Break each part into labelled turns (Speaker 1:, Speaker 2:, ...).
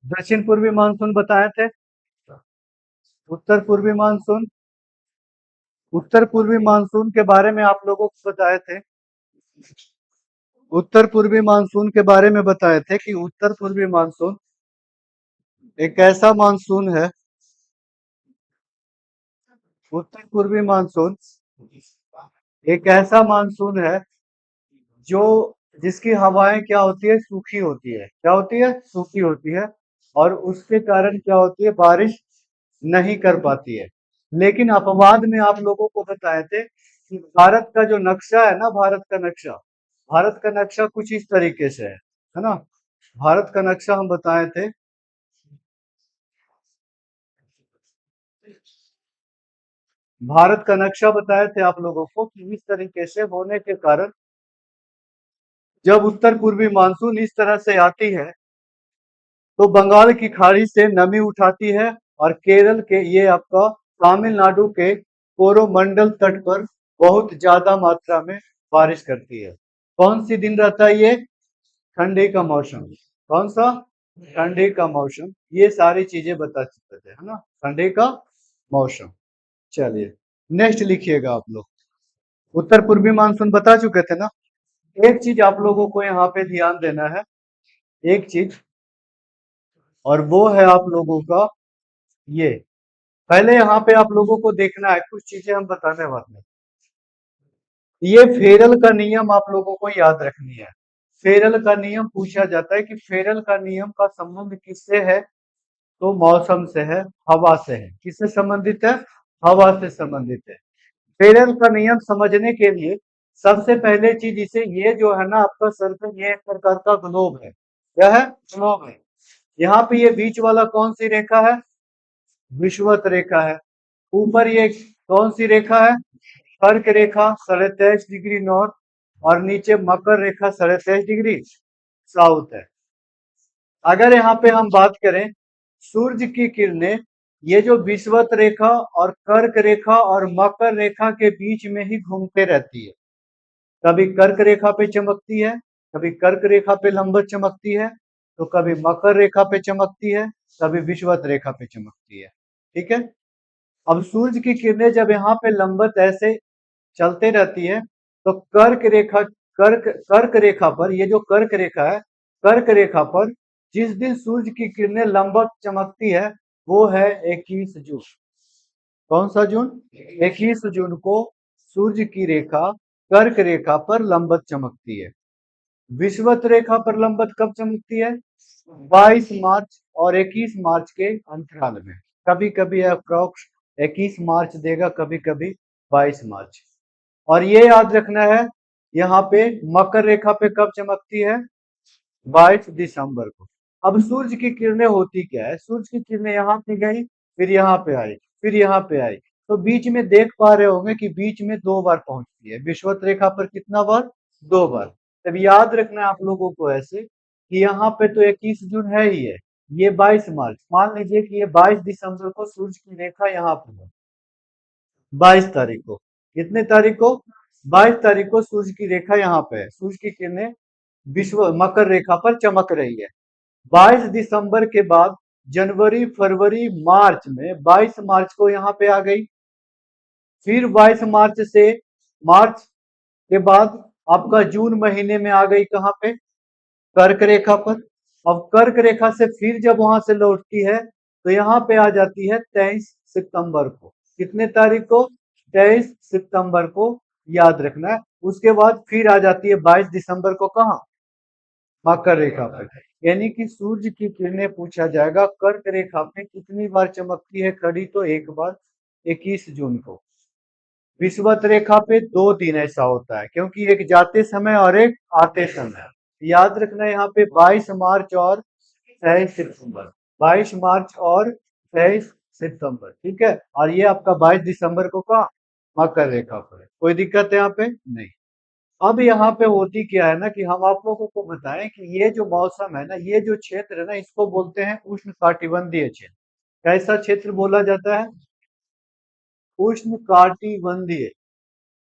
Speaker 1: दक्षिण पूर्वी मानसून बताए थे। उत्तर पूर्वी मानसून, उत्तर पूर्वी मानसून के बारे में आप लोगों को बताए थे। उत्तर पूर्वी मानसून के बारे में बताए थे कि उत्तर पूर्वी मानसून एक ऐसा मानसून है। उत्तर पूर्वी मानसून एक ऐसा मानसून है जो जिसकी हवाएं क्या होती है, सूखी होती है। क्या होती है? सूखी होती है। और उसके कारण क्या होती है, बारिश नहीं कर पाती है। लेकिन अपवाद में आप लोगों को बताए थे कि भारत का जो नक्शा है ना, भारत का नक्शा कुछ इस तरीके से है ना। भारत का नक्शा हम बताए थे। भारत का नक्शा बताए थे आप लोगों को कि इस तरीके से होने के कारण जब उत्तर पूर्वी मानसून इस तरह से आती है तो बंगाल की खाड़ी से नमी उठाती है और केरल के, ये आपका तमिलनाडु के कोरोमंडल तट पर बहुत ज्यादा मात्रा में बारिश करती है। कौन सी दिन रहता है ये? ठंडी का मौसम। कौन सा? ठंडी का मौसम। ये सारी चीजें बता चुके थे, है ना, ठंडी का मौसम। चलिए नेक्स्ट लिखिएगा आप लोग। उत्तर पूर्वी मानसून बता चुके थे ना। एक चीज आप लोगों को यहाँ पे ध्यान देना है, एक चीज, और वो है आप लोगों का ये। पहले यहाँ पे आप लोगों को देखना है, कुछ चीजें हम बताने वाले हैं। ये फेरल का नियम आप लोगों को याद रखनी है। फेरल का नियम पूछा जाता है कि फेरल का नियम का संबंध किससे है? तो मौसम से है, हवा से है। किससे संबंधित है? हवा से संबंधित है। फेरल का नियम समझने के लिए सबसे पहले चीज, इसे, ये जो है ना आपका सर्कल, ये एक प्रकार का ग्लोब है। क्या है? ग्लोब है। यहाँ पे ये बीच वाला कौन सी रेखा है? विषुवत रेखा है। ऊपर ये कौन सी रेखा है? कर्क रेखा 23.5 डिग्री नॉर्थ। और नीचे मकर रेखा 23.5 डिग्री साउथ है। अगर यहाँ पे हम बात करें सूर्य की किरणें, ये जो विषुवत रेखा और कर्क रेखा और मकर रेखा के बीच में ही घूमते रहती है। कभी कर्क रेखा पे चमकती है, कभी कर्क रेखा पे लंबवत चमकती है, तो कभी मकर रेखा पे चमकती है, कभी विषुवत रेखा पे चमकती है। ठीक है। अब सूर्य की किरणें जब यहाँ पे लंबवत ऐसे चलते रहती है तो कर्क रेखा पर, ये जो कर्क रेखा है, कर्क रेखा पर जिस दिन सूर्य की किरणें लंबवत चमकती है वो है 21 जून। कौन सा जून? 21 जून को सूर्य की रेखा कर्क रेखा पर लंबवत चमकती है। विषुवत रेखा पर लंबवत कब चमकती है? 22 मार्च और 21 मार्च के अंतराल में। कभी कभी अप्रोक्स 21 मार्च देगा, कभी कभी 22 मार्च। और ये याद रखना है, यहाँ पे मकर रेखा पे कब चमकती है? 22 दिसंबर को। अब सूर्य की किरणें होती क्या है, सूर्य की किरणें यहाँ पे गई, फिर यहाँ पे आई, फिर यहाँ पे आई, तो बीच में देख पा रहे होंगे कि बीच में 2 बार पहुंचती है। विषुवत रेखा पर कितना बार? 2 बार। तब याद रखना है आप लोगों को ऐसे कि यहाँ पे तो 21 जून है ही है, ये 22 मार्च, मान लीजिए कि ये 22 दिसंबर को सूर्य की रेखा यहाँ पे है। 22 तारीख को, कितने तारीख को? 22 तारीख को सूर्य की रेखा यहाँ पे है, सूर्य की किरणें विश्व मकर रेखा पर चमक रही है। 22 दिसंबर के बाद जनवरी, फरवरी, मार्च में 22 मार्च को यहाँ पे आ गई। फिर 22 मार्च से, मार्च के बाद आपका जून महीने में आ गई, कहाँ पे? कर्क रेखा पर। अब कर्क रेखा से फिर जब वहां से लौटती है तो यहाँ पे आ जाती है 23 सितंबर को। कितने तारीख को? 23 सितंबर को, याद रखना है। उसके बाद फिर आ जाती है 22 दिसंबर को, कहाँ? मकर रेखा पर। यानी कि सूर्य की किरणें पूछा जाएगा कर्क रेखा पे कितनी बार चमकती है खड़ी, तो एक बार, 21 जून को। विषुवत रेखा पे 2 दिन ऐसा होता है, क्योंकि एक जाते समय और एक आते समय। याद रखना यहाँ पे 22 मार्च और 23 सितंबर, 22 मार्च और 23 सितंबर, ठीक है। और ये आपका 22 दिसंबर को का मकर रेखा पर है। कोई दिक्कत है यहाँ पे? नहीं। अब यहाँ पे होती क्या है ना कि हम आप लोगों को बताएं कि ये जो मौसम है ना, ये जो क्षेत्र है ना, इसको बोलते हैं उष्ण कटिबंधीय क्षेत्र। कैसा क्षेत्र बोला जाता है? उष्ण कटिबंधीय,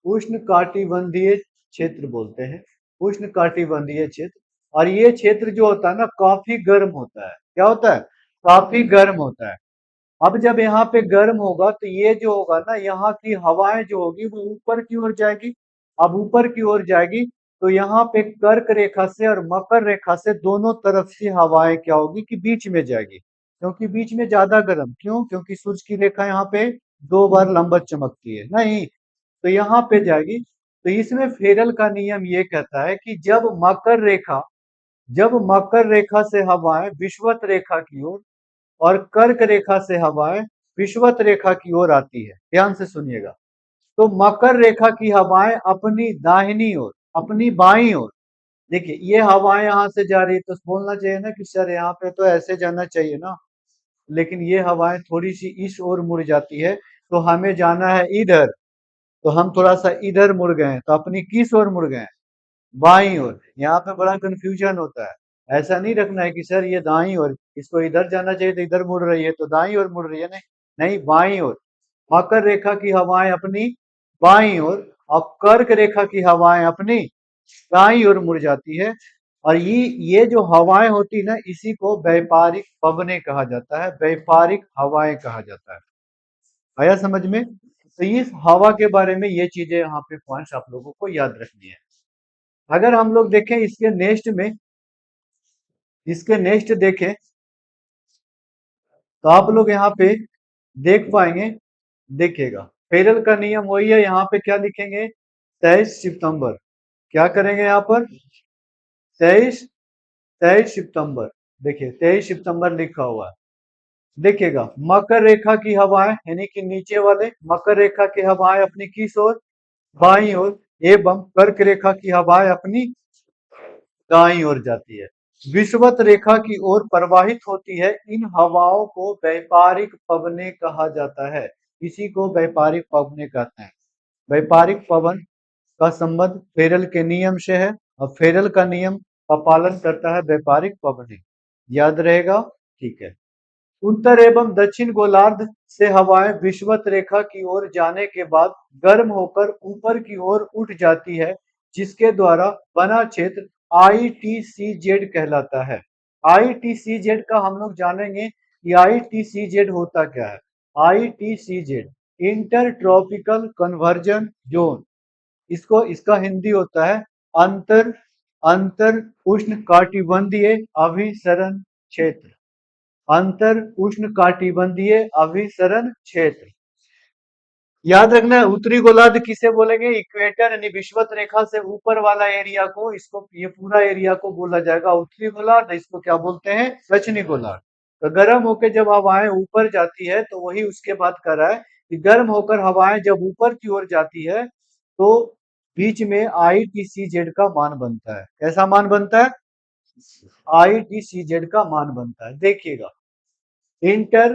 Speaker 1: उष्ण कटिबंधीय क्षेत्र बोलते हैं, उष्ण कटिबंधीय क्षेत्र। और ये क्षेत्र जो होता है ना काफी गर्म होता है। क्या होता है? काफी गर्म होता है। अब जब यहाँ पे गर्म होगा तो ये जो होगा ना, यहाँ की हवाएं जो होगी वो ऊपर की ओर जाएगी। अब ऊपर की ओर जाएगी तो यहाँ पे कर्क रेखा से और मकर रेखा से दोनों तरफ से हवाएं क्या होगी कि बीच में जाएगी, क्योंकि बीच में ज्यादा गर्म, क्यों? क्योंकि सूर्य की रेखा यहाँ पे दो बार लंबवत चमकती है नहीं, तो यहाँ पे जाएगी। तो इसमें फेरल का नियम ये कहता है कि जब मकर रेखा से हवाएं विषुवत रेखा की ओर और कर्क रेखा से हवाएं विषुवत रेखा की ओर आती है, ध्यान से सुनिएगा, तो मकर रेखा की हवाएं अपनी दाहिनी ओर, अपनी बाईं ओर, देखिए ये हवाएं यहां से जा रही है तो बोलना चाहिए ना कि सर यहाँ पे तो ऐसे जाना चाहिए ना, लेकिन ये हवाएं थोड़ी सी इस ओर मुड़ जाती है, तो हमें जाना है इधर, तो हम थोड़ा सा इधर मुड़ गए, तो अपनी किस ओर मुड़ गए? बाईं ओर। यहाँ पे बड़ा कंफ्यूजन होता है, ऐसा नहीं रखना है कि सर ये दाईं ओर, इसको इधर जाना चाहिए तो इधर मुड़ रही है, तो दाईं ओर मुड़ रही है, नहीं, नहीं बाईं ओर। मकर रेखा की हवाएं अपनी बाईं ओर और कर्क रेखा की हवाएं अपनी दाईं ओर मुड़ जाती है। और ये जो हवाएं होती ना, इसी को व्यापारिक पवनें कहा जाता है, व्यापारिक हवाएं कहा जाता है। आया समझ में? तो इस हवा के बारे में ये चीजें यहाँ पे पॉइंट्स आप लोगों को याद रखनी है। अगर हम लोग देखें इसके नेक्स्ट देखें तो आप लोग यहाँ पे देख पाएंगे, देखिएगा फेरल का नियम वही है, यहाँ पे क्या लिखेंगे? 23 सितंबर। क्या करेंगे यहाँ पर? 23 23 सितंबर। देखिए 23 सितंबर लिखा हुआ है। देखिएगा मकर रेखा की हवाएं यानी कि नीचे वाले मकर रेखा की हवाएं अपनी किस ओर? बाईं ओर, एवं कर्क रेखा की हवाएं अपनी दाईं ओर जाती है, विषुवत रेखा की ओर प्रवाहित होती है। इन हवाओं को व्यापारिक पवनें कहा जाता है, इसी को व्यापारिक पवनें कहते हैं। व्यापारिक पवन का संबंध फेरल के नियम से है और फेरल का नियम का पालन करता है व्यापारिक पवनें। याद रहेगा? ठीक है। उत्तर एवं दक्षिण गोलार्ध से हवाएं विषुवत रेखा की ओर जाने के बाद गर्म होकर ऊपर की ओर उठ जाती है, जिसके द्वारा बना क्षेत्र ITCZ कहलाता है। ITCZ का हम लोग जानेंगे कि ITCZ होता क्या है। ITCZ inter tropical conversion zone, इसको इसका हिंदी होता है अंतर अंतर उष्ण कटिबंधीय अभिसरण क्षेत्र। अंतर उष्णकटिबंधीय अभिसरण क्षेत्र। याद रखना है, उत्तरी गोलार्ध किसे बोलेंगे? इक्वेटर यानी विषुवत रेखा से ऊपर वाला एरिया को, इसको ये पूरा एरिया को बोला जाएगा उत्तरी गोलार्ध। इसको क्या बोलते हैं? दक्षिणी गोलार्ध। तो गर्म होकर जब हवाएं ऊपर जाती है तो वही उसके बाद कर रहा है कि गर्म होकर हवाएं जब ऊपर की ओर जाती है तो बीच में ITCZ का मान बनता है। कैसा मान बनता है? ITCZ का मान बनता है। देखिएगा इंटर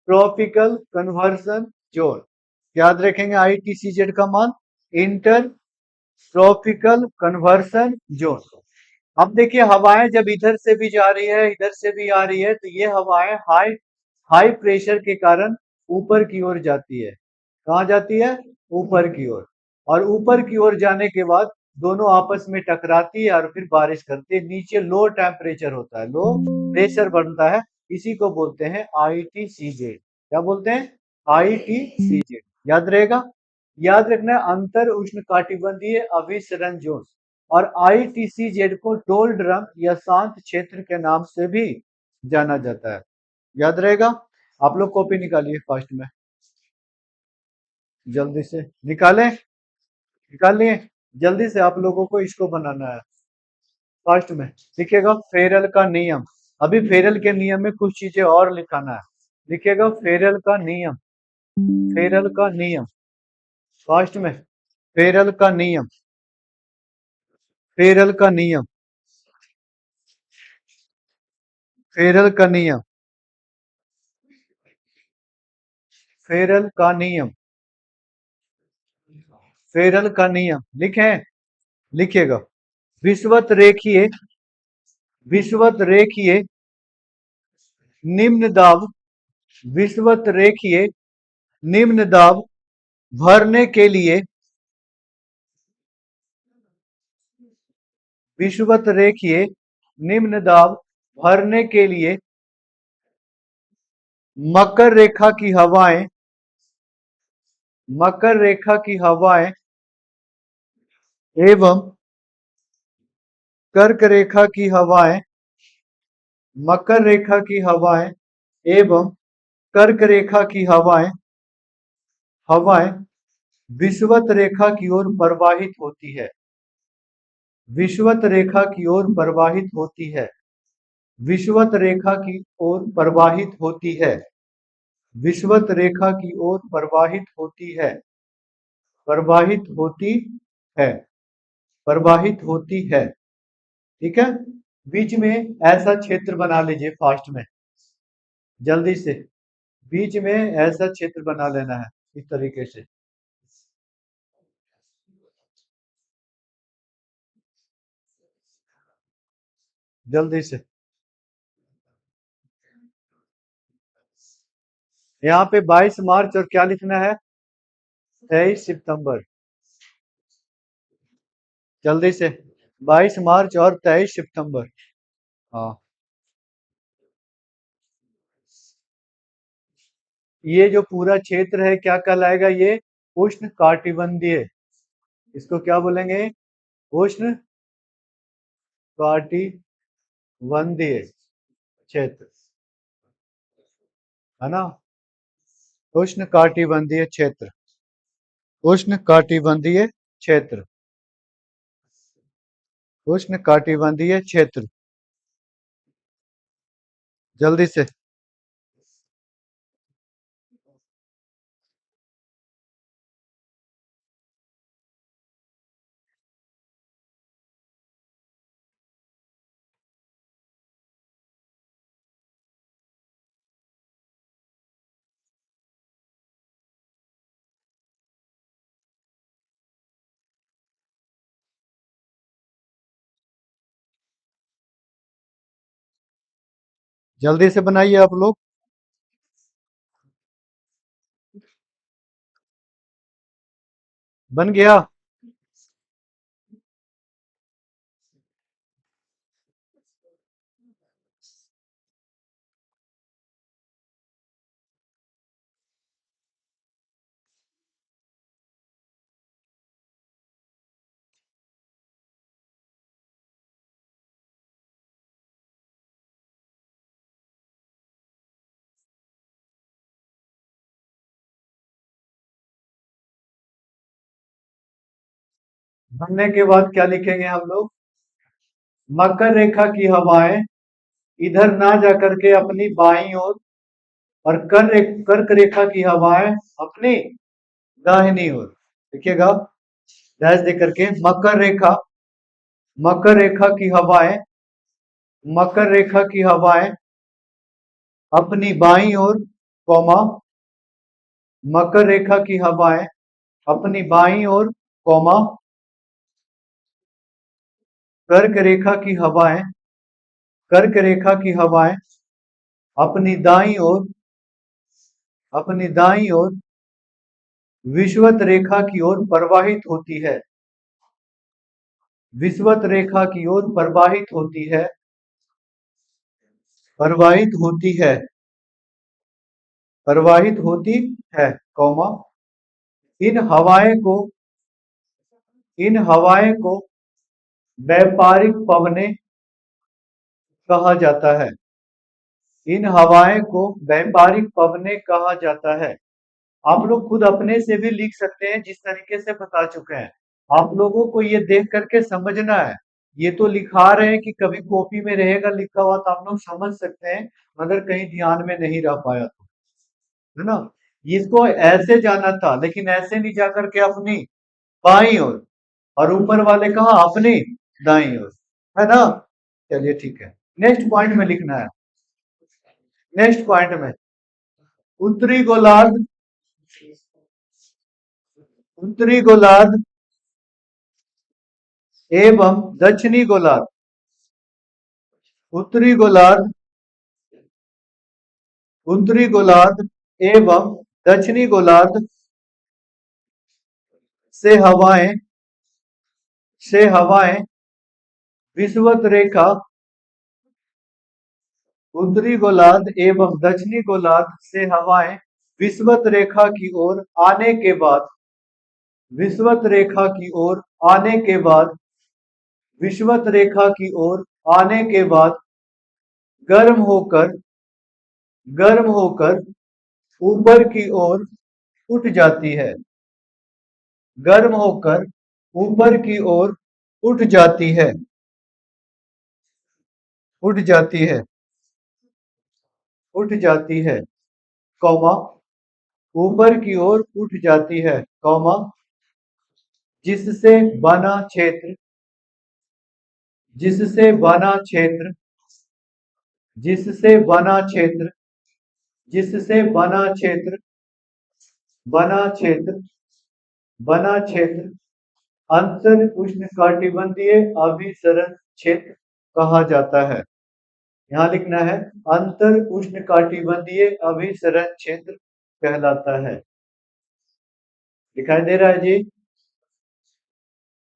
Speaker 1: ट्रॉपिकल कन्वर्सन जोन, याद रखेंगे ITCZ का मान, इंटर ट्रॉपिकल कन्वर्सन जोन। अब देखिए हवाएं जब इधर से भी जा रही है इधर से भी आ रही है तो ये हवाएं हाई हाई प्रेशर के कारण ऊपर की ओर जाती है। कहाँ जाती है? ऊपर की ओर। और ऊपर की ओर जाने के बाद दोनों आपस में टकराती है और फिर बारिश करती है। नीचे लो टेम्परेचर होता है, लो प्रेशर बनता है, इसी को बोलते हैं ITCZ। क्या बोलते हैं? ITCZ। याद रहेगा? याद रखना है अंतर उष्ण कटिबंधीय अभिसरण जोन। और ITCZ को डोल्ड्रम या शांत क्षेत्र के नाम से भी जाना जाता है। याद रहेगा? आप लोग कॉपी निकालिए फास्ट में, जल्दी से निकालें। निकाल लिए? जल्दी से आप लोगों को इसको बनाना है फास्ट में। लिखिएगा फेरल का नियम। अभी फेरल के नियम में कुछ चीजें और लिखाना है। लिखिएगा फेरल का नियम, फेरल का नियम फास्ट में। फेरल का नियम, फेरल का नियम, फेरल का नियम, फेरल का नियम, फेरल का नियम लिखें। लिखिएगा विषुवत रेखीय, विषुवत रेखीय निम्न दाब, विषुवत रेखीय निम्न दाब भरने के लिए, विषुवत रेखीय निम्न दाब भरने के लिए मकर रेखा की हवाएं, मकर रेखा की हवाएं एवं कर्क रेखा की हवाएं, मकर रेखा की हवाएं एवं कर्क रेखा की हवाएं हवाएं विषुवत रेखा की ओर प्रवाहित होती है, विषुवत रेखा की ओर प्रवाहित होती है, विषुवत रेखा की ओर प्रवाहित होती है, विषुवत रेखा की ओर प्रवाहित होती है, प्रवाहित होती है, प्रवाहित होती है। ठीक है, बीच में ऐसा क्षेत्र बना लीजिए फास्ट में, जल्दी से बीच में ऐसा क्षेत्र बना लेना है इस तरीके से। जल्दी से यहाँ पे 22 मार्च और क्या लिखना है, 23 सितंबर। जल्दी से 22 मार्च और 23 सितंबर। हाँ, ये जो पूरा क्षेत्र है क्या कहलाएगा, ये उष्ण कटिबंधीय, इसको क्या बोलेंगे, उष्ण कटिबंधीय क्षेत्र, है ना, उष्ण कटिबंधीय क्षेत्र, उष्ण कटिबंधीय क्षेत्र, उष्ण कटिबंधीय क्षेत्र। जल्दी से जल्दी से बनाइए आप लोग। बन गया। बनने के बाद क्या लिखेंगे हम लोग, मकर रेखा की हवाएं इधर ना जाकर के अपनी बाईं ओर, और कर्क रेखा की हवाएं अपनी दाहिनी ओर। देखिएगा डैश दे करके, मकर रेखा, मकर रेखा की हवाएं, मकर रेखा की हवाएं अपनी बाईं ओर, कौमा, मकर रेखा की हवाएं अपनी बाईं ओर, कौमा, कर्क रेखा की हवाएं, कर्क रेखा की हवाएं अपनी दाईं ओर, अपनी दाईं ओर विषुवत रेखा की ओर प्रवाहित होती है, विषुवत रेखा की ओर प्रवाहित होती है, प्रवाहित होती है, प्रवाहित होती है, कौमा, इन हवाएं को, इन हवाएं को व्यापारिक पवने कहा जाता है, इन हवाएं को व्यापारिक पवने कहा जाता है। आप लोग खुद अपने से भी लिख सकते हैं, जिस तरीके से बता चुके हैं। आप लोगों को ये देख करके समझना है, ये तो लिखा रहे हैं कि कभी कॉपी में रहेगा लिखा हुआ तो आप लोग समझ सकते हैं, मगर कहीं ध्यान में नहीं रह पाया तो, है ना। इसको ऐसे जाना था, लेकिन ऐसे नहीं जा करके अपनी बाईं ओर, और ऊपर वाले कहा अपनी दाईं ओर, है ना। चलिए ठीक है, नेक्स्ट पॉइंट में लिखना है, नेक्स्ट पॉइंट में उत्तरी गोलार्ध, उत्तरी गोलार्ध एवं दक्षिणी गोलार्ध, उत्तरी गोलार्ध, उत्तरी गोलार्ध एवं दक्षिणी गोलार्ध से हवाएं, से हवाएं विषुवत रेखा, उत्तरी गोलार्ध एवं दक्षिणी गोलार्ध से हवाएं विषुवत रेखा की ओर आने के बाद विषुवत रेखा की ओर आने के बाद विषुवत रेखा की ओर आने के बाद गर्म होकर गर्म होकर ऊपर की ओर उठ जाती है। गर्म होकर ऊपर की ओर उठ जाती है। उठ जाती है। उठ जाती है, कौमा ऊपर की ओर उठ जाती है, कौमा जिससे बना क्षेत्र जिससे बना क्षेत्र जिससे बना क्षेत्र जिससे बना क्षेत्र बना क्षेत्र बना क्षेत्र अंतर उष्णकटिबंधीय अभिसरण क्षेत्र कहा जाता है। यहाँ लिखना है अंतर उष्णकटिबंधीय अभिसरण क्षेत्र कहलाता है। दिखाई दे रहा है जी?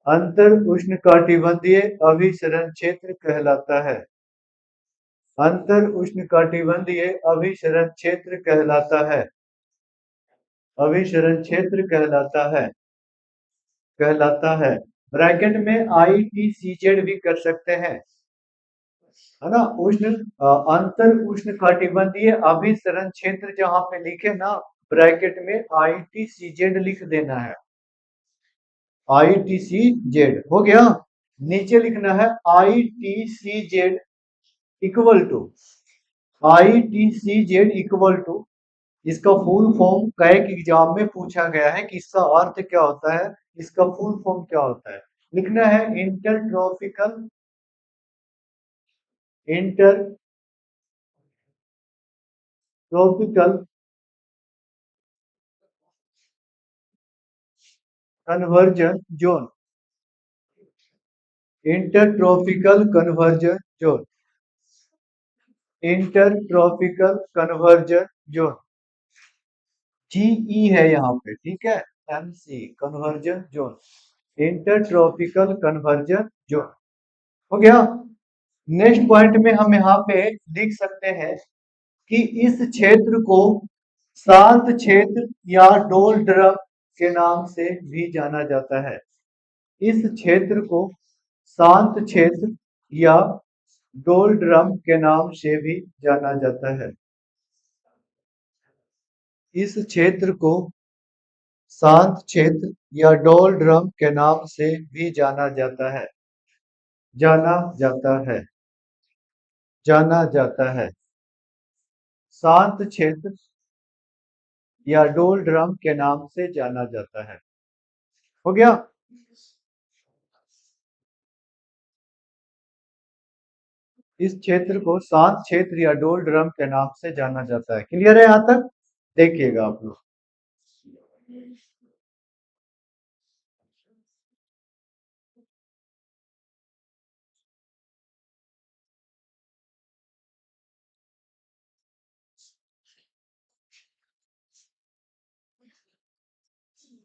Speaker 1: अंतर उष्णकटिबंधीय अभिसरण क्षेत्र कहलाता है। अंतर उष्णकटिबंधीय अभिसरण क्षेत्र कहलाता है। अभिसरण क्षेत्र कहलाता है। ब्रैकेट में ITCZ भी कर सकते हैं, है ना। अंतर उष्णकटिबंधीय अभिसरण क्षेत्र जहां पे लिखे ना, ब्रैकेट में ITCZ लिख देना है। ITCZ हो गया। नीचे लिखना है ITCZ equal to ITCZ equal to इसका फुल फॉर्म कैक एग्जाम में पूछा गया है कि इसका अर्थ क्या होता है, इसका फुल फॉर्म क्या होता है। लिखना है intertropical conversion zone. Intertropical conversion zone. Intertropical conversion zone GE है यहाँ पे, ठीक है। MC conversion zone, intertropical conversion zone हो गया। नेक्स्ट पॉइंट में हम यहाँ पे लिख सकते हैं कि इस क्षेत्र को शांत क्षेत्र या डोलड्रम के नाम से भी जाना जाता है। इस क्षेत्र को शांत क्षेत्र या डोलड्रम के नाम से भी जाना जाता है। इस क्षेत्र को शांत क्षेत्र या डोलड्रम के नाम से भी जाना जाता है। जाना जाता है। जाना जाता है। शांत क्षेत्र या डोलड्रम के नाम से जाना जाता है। हो गया। इस क्षेत्र को शांत क्षेत्र या डोलड्रम के नाम से जाना जाता है। क्लियर है यहां तक? देखिएगा आप लोग।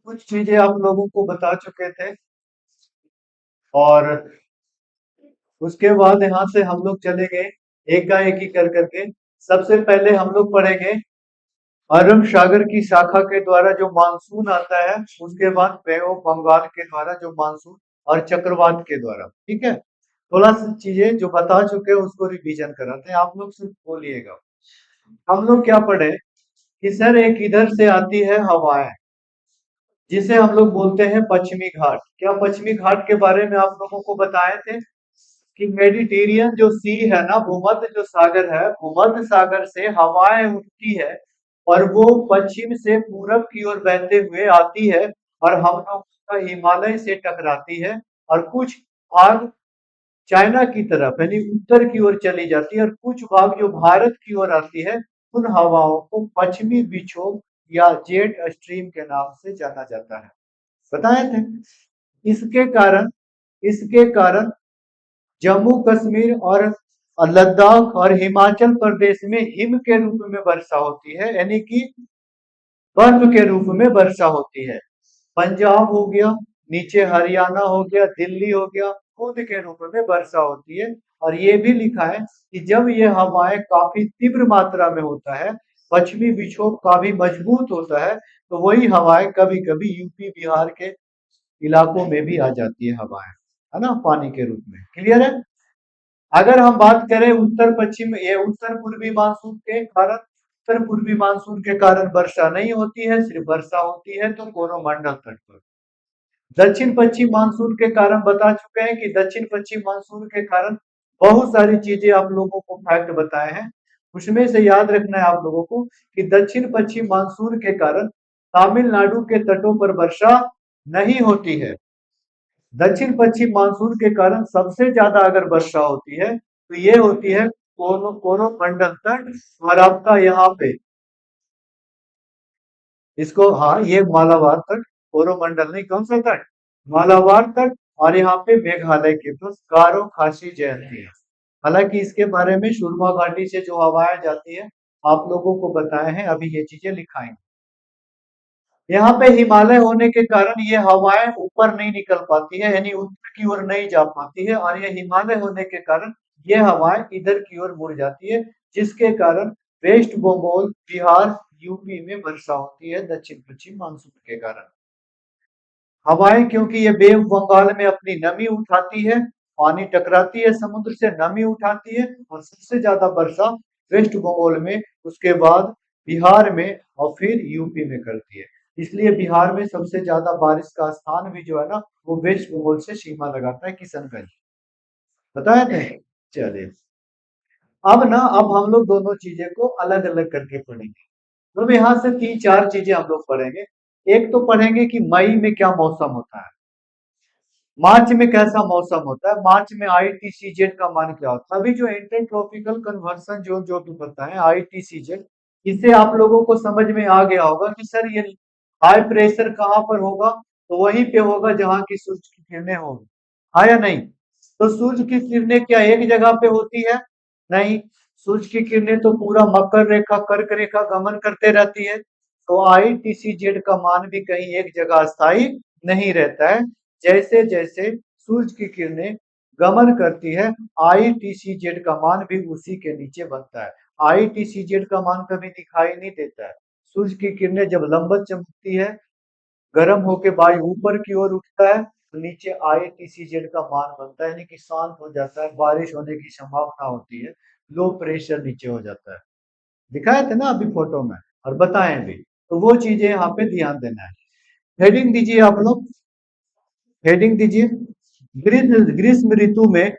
Speaker 1: कुछ चीजें आप लोगों को बता चुके थे और उसके बाद यहाँ से हम लोग चले गए एक का एक ही कर करके। सबसे पहले हम लोग पढ़ेंगे अरब सागर की शाखा के द्वारा जो मानसून आता है, उसके बाद बे ऑफ बंगाल के द्वारा जो मानसून और चक्रवात के द्वारा, ठीक है। थोड़ा सी चीजें जो बता चुके हैं उसको रिवीजन कराते हैं, आप लोग सिर्फ बोलिएगा। हम लोग क्या पढ़े कि सर एक इधर से आती है हवाएं जिसे हम लोग बोलते हैं पश्चिमी घाट। क्या पश्चिमी घाट के बारे में आप लोगों को बताए थे कि मेडिटेरियन जो सी है ना, भूमध्य जो सागर है, भूमध्य सागर से हवाएं उठती है और वो पश्चिम से पूरब की ओर बहते हुए आती है और हम लोग का हिमालय से टकराती है और कुछ भाग चाइना की तरफ यानी उत्तर की ओर चली जाती है और कुछ भाग जो भारत की ओर आती है, उन हवाओं को पश्चिमी विक्षोभ या जेट स्ट्रीम के नाम से जाना जाता है। बताए थे। इसके कारण इसके कारण जम्मू कश्मीर और लद्दाख और हिमाचल प्रदेश में हिम के रूप में वर्षा होती है, यानी कि बर्फ के रूप में वर्षा होती है। पंजाब हो गया, नीचे हरियाणा हो गया, दिल्ली हो गया, खुद के रूप में वर्षा होती है और ये भी लिखा है कि जब ये हवाएं काफी तीव्र मात्रा में होता है, पश्चिमी विक्षोभ काफी मजबूत होता है, तो वही हवाएं कभी कभी यूपी बिहार के इलाकों में भी आ जाती है हवाएं, है ना, पानी के रूप में। क्लियर है? अगर हम बात करें उत्तर पश्चिम ये उत्तर पूर्वी मानसून के कारण, उत्तर पूर्वी मानसून के कारण वर्षा नहीं होती है, सिर्फ वर्षा होती है तो कोरोमंडल तट पर। दक्षिण पश्चिम मानसून के कारण बता चुके हैं कि दक्षिण पश्चिम मानसून के कारण बहुत सारी चीजें आप लोगों को फैक्ट बताए हैं, उसमें से याद रखना है आप लोगों को कि दक्षिण पश्चिम मानसून के कारण तमिलनाडु के तटों पर वर्षा नहीं होती है। दक्षिण पश्चिम मानसून के कारण सबसे ज्यादा अगर वर्षा होती है तो ये होती है कोरोमंडल तट, और आपका यहाँ पे इसको, हाँ, ये मालाबार तट, कोरोमंडल नहीं, कौन सा तट, मालाबार तट। और यहाँ पे मेघालय के पास गारो खासी जयंती है। हालांकि इसके बारे में सुरमा घाटी से जो हवाएं जाती है आप लोगों को बताए हैं, अभी ये चीजें लिखाएंगे। यहाँ पे हिमालय होने के कारण ये हवाएं ऊपर नहीं निकल पाती है, यानी उत्तर की ओर नहीं जा पाती है, और ये हिमालय होने के कारण ये हवाएं इधर की ओर मुड़ जाती है, जिसके कारण वेस्ट बंगाल, बिहार, यूपी में वर्षा होती है दक्षिण पश्चिम मानसून के कारण। हवाएं क्योंकि ये बे बंगाल में अपनी नमी उठाती है, पानी टकराती है समुद्र से, नमी उठाती है, और सबसे ज्यादा वर्षा वेस्ट बंगाल में, उसके बाद बिहार में, और फिर यूपी में करती है। इसलिए बिहार में सबसे ज्यादा बारिश का स्थान भी जो है ना, वो वेस्ट बंगाल से सीमा लगाता है, किशनगंज। बताया थे? चलिए, अब हम लोग दोनों चीजें को अलग अलग करके पढ़ेंगे। तो यहाँ से तीन चार चीजें हम लोग पढ़ेंगे। एक तो पढ़ेंगे कि मई में क्या मौसम होता है, मार्च में कैसा मौसम होता है, मार्च में आईटीसीजेड का मान क्या होता है। अभी जो इंटर ट्रॉपिकल कन्वर्सन जोन जो भी पता है आईटीसीजेड, इससे आप लोगों को समझ में आ गया होगा कि सर ये हाई प्रेशर कहाँ पर होगा, तो वहीं पे होगा जहां की सूर्य की किरणें होंगी, हाँ या नहीं। तो सूर्य की किरणें क्या एक जगह पे होती है? नहीं, सूर्य की किरणें तो पूरा मकर रेखा, कर्क रेखा गमन करते रहती है, तो आईटीसीजेड का मान भी कहीं एक जगह स्थायी नहीं रहता है। जैसे जैसे सूर्य की किरणें गमन करती है, आईटीसीजेड का मान भी उसी के नीचे बनता है। आईटीसीजेड का मान कभी दिखाई नहीं देता है। सूर्य की किरणें जब लंबत चमकती है, गर्म होके वायु ऊपर की ओर उठता है, तो नीचे आईटीसीजेड का मान बनता है, यानी कि शांत हो जाता है, बारिश होने की संभावना होती है, लो प्रेशर नीचे हो जाता है। दिखाए थे ना अभी फोटो में, और बताएं भी, तो वो चीजें यहाँ पे ध्यान देना है। हेडिंग दीजिए आप लोग, हेडिंग दीजिए। ग्रीष्म ऋतु में,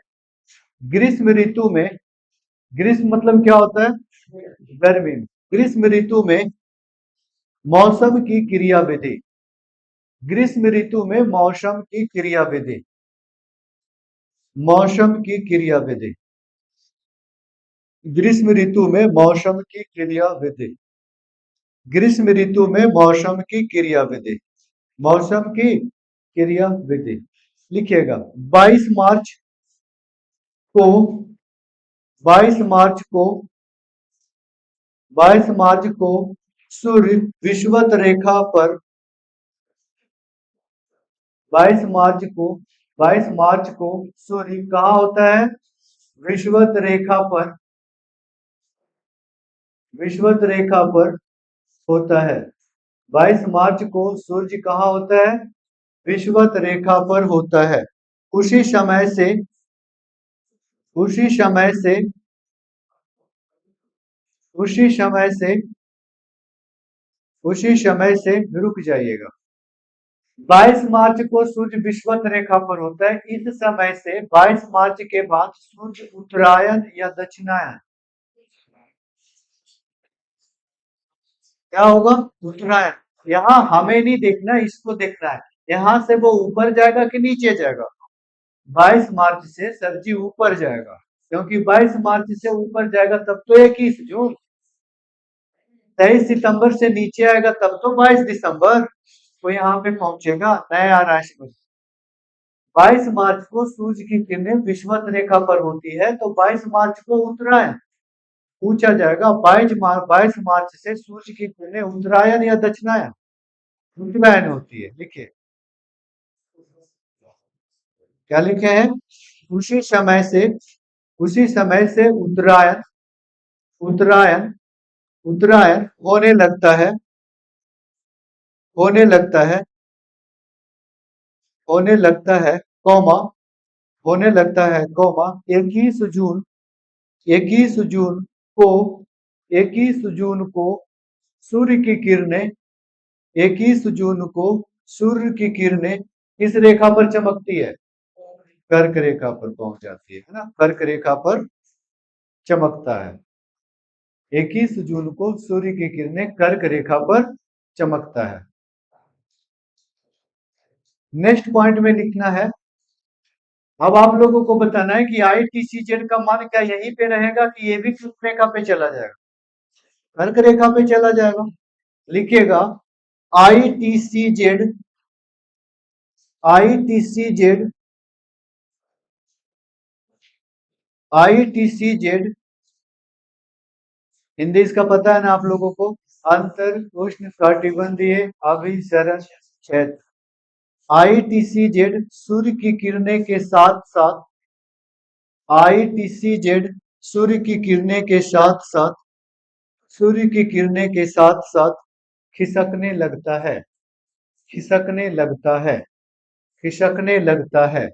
Speaker 1: ग्रीष्म ऋतु में, ग्रीष्म मतलब क्या होता है? गर्मी। ग्रीष्म ऋतु में मौसम की क्रियाविधि, ग्रीष्म ऋतु में मौसम की क्रियाविधि, मौसम की क्रियाविधि, ग्रीष्म ऋतु में मौसम की क्रियाविधि, ग्रीष्म ऋतु में मौसम की क्रियाविधि, मौसम की क्रियाविधि लिखिएगा। 22 मार्च को, 22 मार्च को, 22 मार्च को सूर्य विषुवत रेखा पर, 22 मार्च को, 22 मार्च को सूर्य कहाँ होता है? विषुवत रेखा पर, विषुवत रेखा पर होता है। 22 मार्च को सूर्य कहाँ होता है? विषुवत रेखा पर होता है। उसी समय से, उसी समय से, उसी समय से, उसी समय से रुक जाइएगा। 22 मार्च को सूर्य विषुवत रेखा पर होता है। इस समय से 22 मार्च के बाद सूर्य उत्तरायण या दक्षिणायन, क्या होगा? उत्तरायण। यहाँ हमें नहीं देखना, इसको देखना है, यहाँ से वो ऊपर जाएगा कि नीचे जाएगा। 22 मार्च से सर जी ऊपर जाएगा, क्योंकि 22 मार्च से ऊपर जाएगा तब तो 21 जून, 23 सितंबर से नीचे आएगा तब तो 22 दिसंबर, तो यहाँ पे पहुंचेगा नया राशि में। 22 मार्च को सूर्य की किरणें विषुवत रेखा पर होती है, तो 22 मार्च को उत्तरायण पूछा जाएगा। 22 मार्च से सूर्य की किरणें उत्तरायण या दक्षिणायन, उत्तरायण होती है। लिखिए क्या लिखे हैं? उसी समय से, उसी समय से उत्तरायण उत्तरायण उत्तरायण होने लगता है होने लगता है कौमा होने लगता है कौमा 21 जून 21 जून को 21 जून को सूर्य की किरणें 21 जून को सूर्य की किरणें किस रेखा पर चमकती है? कर्क रेखा पर पहुंच जाती है ना, कर्क रेखा पर चमकता है। 21 जून को सूर्य की किरणें कर्क रेखा पर चमकता है। नेक्स्ट पॉइंट में लिखना है, अब आप लोगों को बताना है कि ITCZ का मान क्या यहीं पे रहेगा कि ये भी किस रेखा पे चला जाएगा? कर्क रेखा पे चला जाएगा। लिखिएगा ITCZ ITCZ ITCZ हिंदी इसका पता है ना आप लोगों को? अंतर उष्ण कटिबंधीय अभिसरण क्षेत्र। ITCZ सूर्य की किरणें के साथ साथ ITCZ सूर्य की किरणें के साथ साथ सूर्य की किरणें के साथ साथ खिसकने लगता है खिसकने लगता है खिसकने लगता है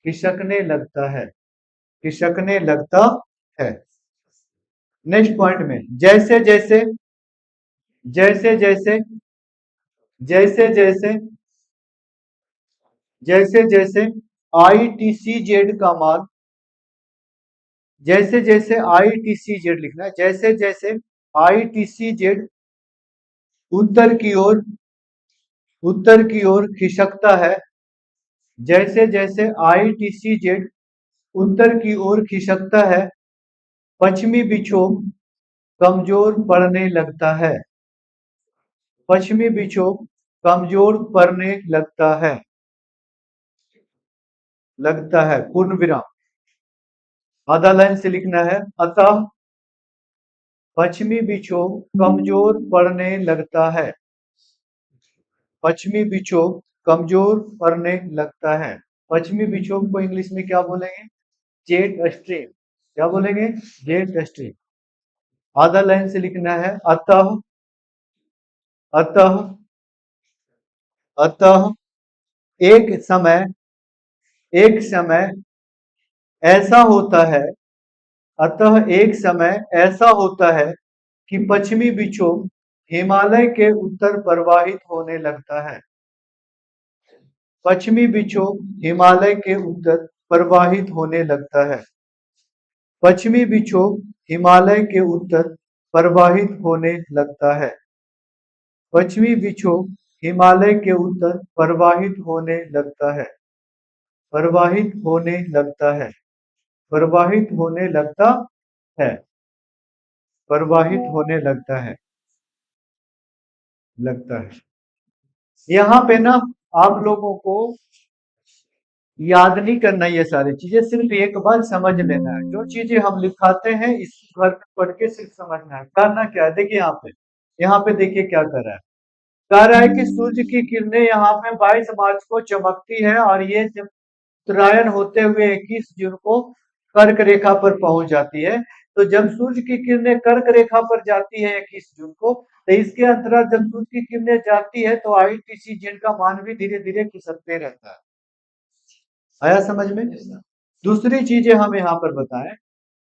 Speaker 1: खिसकने लगता है खिसकने लगता है। नेक्स्ट पॉइंट में जैसे जैसे जैसे जैसे जैसे जैसे जैसे जैसे ITCZ का मान जैसे जैसे ITCZ लिखना है, जैसे जैसे ITCZ उत्तर की ओर खिसकता है जैसे जैसे ITCZ उत्तर की ओर खिसकता है पश्चिमी विक्षोभ कमजोर पड़ने लगता है पश्चिमी विक्षोभ कमजोर पड़ने लगता है पूर्ण विराम आधा लाइन से लिखना है। अतः पश्चिमी विक्षोभ कमजोर पड़ने लगता है पश्चिमी विक्षोभ कमजोर पड़ने लगता है। पश्चिमी विक्षोभ को इंग्लिश में क्या बोलेंगे? Jet stream. क्या बोलेंगे? Jet stream. आधा लाइन से लिखना है अतः अतः अतः एक समय ऐसा होता है अतः एक समय ऐसा होता है कि पश्चिमी विक्षोभ हिमालय के उत्तर प्रवाहित होने लगता है पश्चिमी विक्षोभ हिमालय के उत्तर प्रवाहित होने लगता है पश्चिमी विक्षोभ हिमालय के उत्तर प्रवाहित होने लगता है पश्चिमी विक्षोभ हिमालय के उत्तर प्रवाहित होने लगता है प्रवाहित होने लगता है प्रवाहित होने लगता है प्रवाहित होने लगता है। यहाँ पे ना आप लोगों को याद नहीं करना, ये सारी चीजें सिर्फ एक बार समझ लेना है। जो चीजें हम लिखाते हैं इसको घर पे पढ़ के सिर्फ समझना है। करना क्या है, देखिए यहाँ पे देखिए क्या कर रहा है। कह रहा है कि सूर्य की किरणें यहाँ पे 22 मार्च को चमकती है और ये जब उत्तरायण होते हुए 21 जून को कर्क रेखा पर पहुंच जाती है। तो जब सूर्य की किरणें कर्क रेखा पर जाती है 21 जून को, तो इसके अंतराल जब सूर्य की किरणें जाती है तो ITCZ का मान भी धीरे धीरे खिसकते रहता है। आया समझ में? दूसरी चीजें हम यहाँ पर बताएं,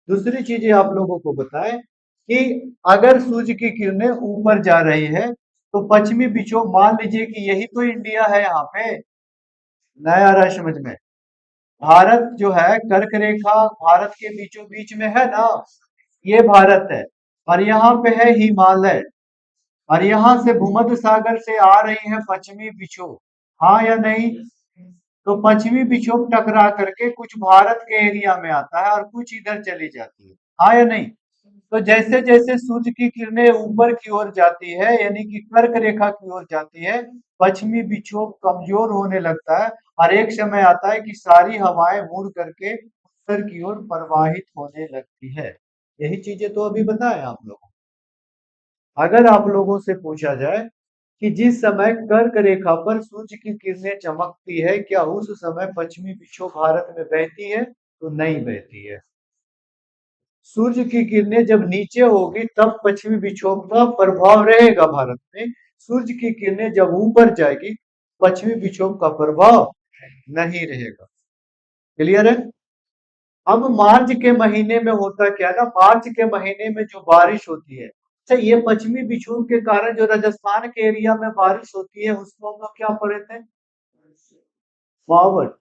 Speaker 1: दूसरी चीजें आप लोगों को बताएं कि अगर सूर्य की किरणें ऊपर जा रही है तो पश्चिमी विक्षोभ, मान लीजिए कि यही तो इंडिया है, यहाँ पे नया आ रहा है समझ में? भारत जो है कर्क रेखा भारत के बीचों बीच में है ना, ये भारत है और यहाँ पे है हिमालय और यहाँ से भूमध्य सागर से आ रही है पश्चिमी विक्षोभ। हाँ या नहीं? तो पश्चिमी विक्षोभ टकरा करके कुछ भारत के एरिया में आता है और कुछ इधर चली जाती है। हाँ या नहीं? तो जैसे जैसे सूर्य की किरणें ऊपर की ओर जाती है यानी कि कर्क रेखा की ओर जाती है, पश्चिमी विक्षोभ कमजोर होने लगता है और एक समय आता है कि सारी हवाएं मुड़ करके उत्तर की ओर प्रवाहित होने लगती है। यही चीजें तो अभी बताएं आप लोगों को। अगर आप लोगों से पूछा जाए कि जिस समय कर्क रेखा पर सूर्य की किरणें चमकती है, क्या उस समय पश्चिमी विक्षोभ भारत में बहती है? तो नहीं बहती है। सूर्य की किरणें जब नीचे होगी तब पश्चिमी विक्षोभ का प्रभाव रहेगा भारत में। सूर्य की किरणें जब ऊपर जाएगी पश्चिमी विक्षोभ का प्रभाव नहीं रहेगा। क्लियर है? अब मार्च के महीने में होता क्या ना, मार्च के महीने में जो बारिश होती है, अच्छा ये पश्चिमी विक्षोभ के कारण जो राजस्थान के एरिया में बारिश होती है उसको हम लोग क्या पढ़े थे? मावट।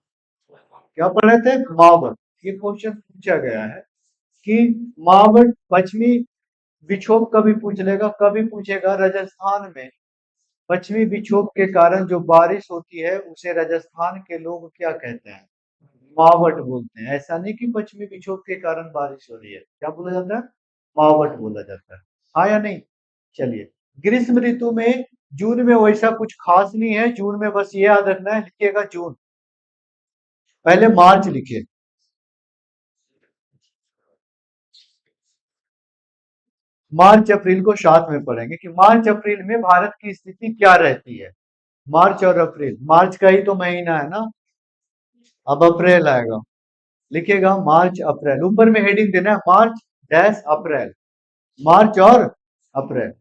Speaker 1: क्या पढ़े थे? मावट। ये क्वेश्चन पूछा गया है कि मावट पश्चिमी विक्षोभ कभी पूछ लेगा, कभी पूछेगा राजस्थान में पश्चिमी विक्षोभ के कारण जो बारिश होती है उसे राजस्थान के लोग क्या कहते हैं? मावट बोलते हैं। ऐसा नहीं कि पश्चिमी विक्षोभ के कारण बारिश हो रही है, क्या बोला जाता है? मावट बोला जाता है। हाँ या नहीं? चलिए, ग्रीष्म ऋतु में जून में वैसा कुछ खास नहीं है। जून में बस ये याद रखना है, लिखिएगा जून, पहले मार्च लिखिए। मार्च अप्रैल को साथ में पढ़ेंगे कि मार्च अप्रैल में भारत की स्थिति क्या रहती है। मार्च और अप्रैल, मार्च का ही तो महीना है ना, अब अप्रैल आएगा। लिखिएगा मार्च अप्रैल, ऊपर में हेडिंग देना है मार्च डैश अप्रैल, मार्च और अप्रैल,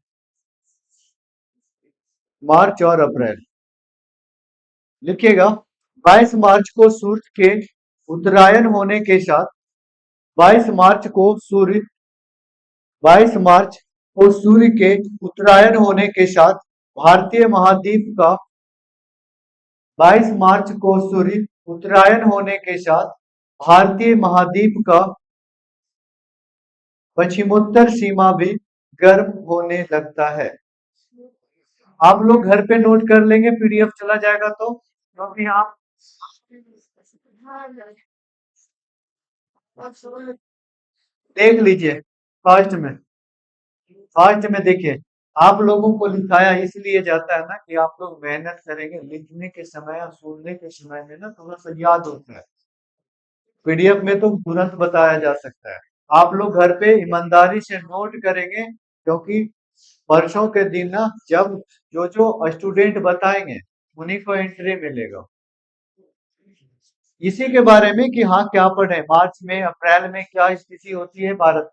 Speaker 1: मार्च और अप्रैल। लिखिएगा 22 मार्च को सूर्य के उत्तरायण होने के साथ, 22 मार्च को सूर्य 22 मार्च को सूर्य के उत्तरायण होने के साथ भारतीय महाद्वीप का 22 मार्च को सूर्य उत्तरायण होने के साथ भारतीय महाद्वीप का पश्चिमोत्तर सीमा भी गर्म होने लगता है। आप लोग घर पे नोट कर लेंगे, पीडीएफ चला जाएगा तो अभी आप देख लीजिए। फर्स्ट में, फर्स्ट में देखिए, आप लोगों को लिखाया इसलिए जाता है ना कि आप लोग मेहनत करेंगे, लिखने के समय और सुनने के समय में ना थोड़ा सा याद होता है। पीडीएफ में तो तुरंत बताया जा सकता है। आप लोग घर पे ईमानदारी से नोट करेंगे, क्योंकि वर्षों के दिन ना जब जो जो स्टूडेंट बताएंगे उन्हीं को एंट्री मिलेगा। इसी के बारे में कि हाँ क्या पढ़े, मार्च में अप्रैल में क्या स्थिति होती है भारत,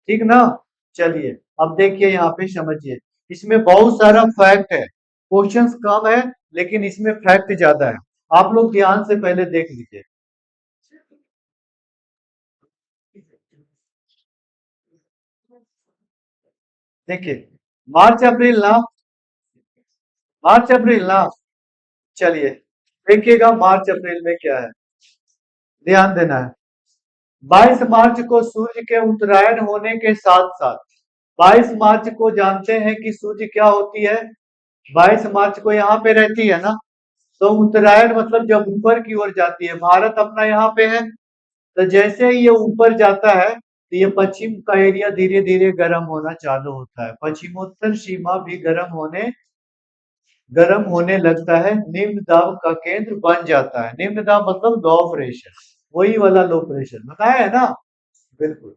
Speaker 1: ठीक ना? चलिए अब देखिए यहाँ पे समझिए, इसमें बहुत सारा फैक्ट है, क्वेश्चंस कम है लेकिन इसमें फैक्ट ज्यादा है। आप लोग ध्यान से पहले देख लीजिए। देखिए मार्च अप्रैल ना, मार्च अप्रैल ना, चलिए देखिएगा मार्च अप्रैल में क्या है, ध्यान देना है। 22 मार्च को सूर्य के उत्तरायण होने के साथ साथ, 22 मार्च को जानते हैं कि सूर्य क्या होती है, 22 मार्च को यहाँ पे रहती है ना, तो उत्तरायण मतलब जब ऊपर की ओर जाती है, भारत अपना यहाँ पे है, तो जैसे ही ये ऊपर जाता है तो ये पश्चिम का एरिया धीरे धीरे गर्म होना चालू होता है, पश्चिमोत्तर सीमा भी गर्म होने लगता है, निम्न दाब का केंद्र बन जाता है। निम्न दाब मतलब लो प्रेशर, वही वाला लो प्रेशर बताया है ना, बिल्कुल।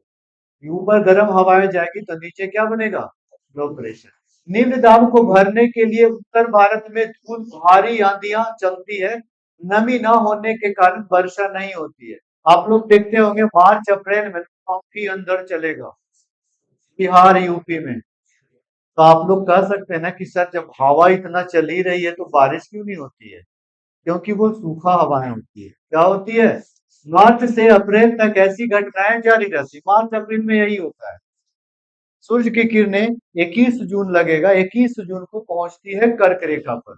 Speaker 1: ऊपर गर्म हवाएं जाएगी तो नीचे क्या बनेगा? Low pressure. निम्न दाब को भरने के लिए उत्तर भारत में धूल भारी आंधियां चलती है, नमी न होने के कारण वर्षा नहीं होती है। आप लोग देखते होंगे मार्च अप्रैल में काफी अंदर चलेगा बिहार यूपी में, तो आप लोग कह सकते हैं ना कि सर जब हवा इतना चल ही रही है तो बारिश क्यों नहीं होती है? क्योंकि वो सूखा हवाएं होती है। क्या होती है? मार्च से अप्रैल तक ऐसी घटनाएं जारी रहती, मार्च अप्रैल में यही होता है। सूर्य की किरणें 21 जून लगेगा, 21 जून को पहुंचती है कर्क रेखा पर।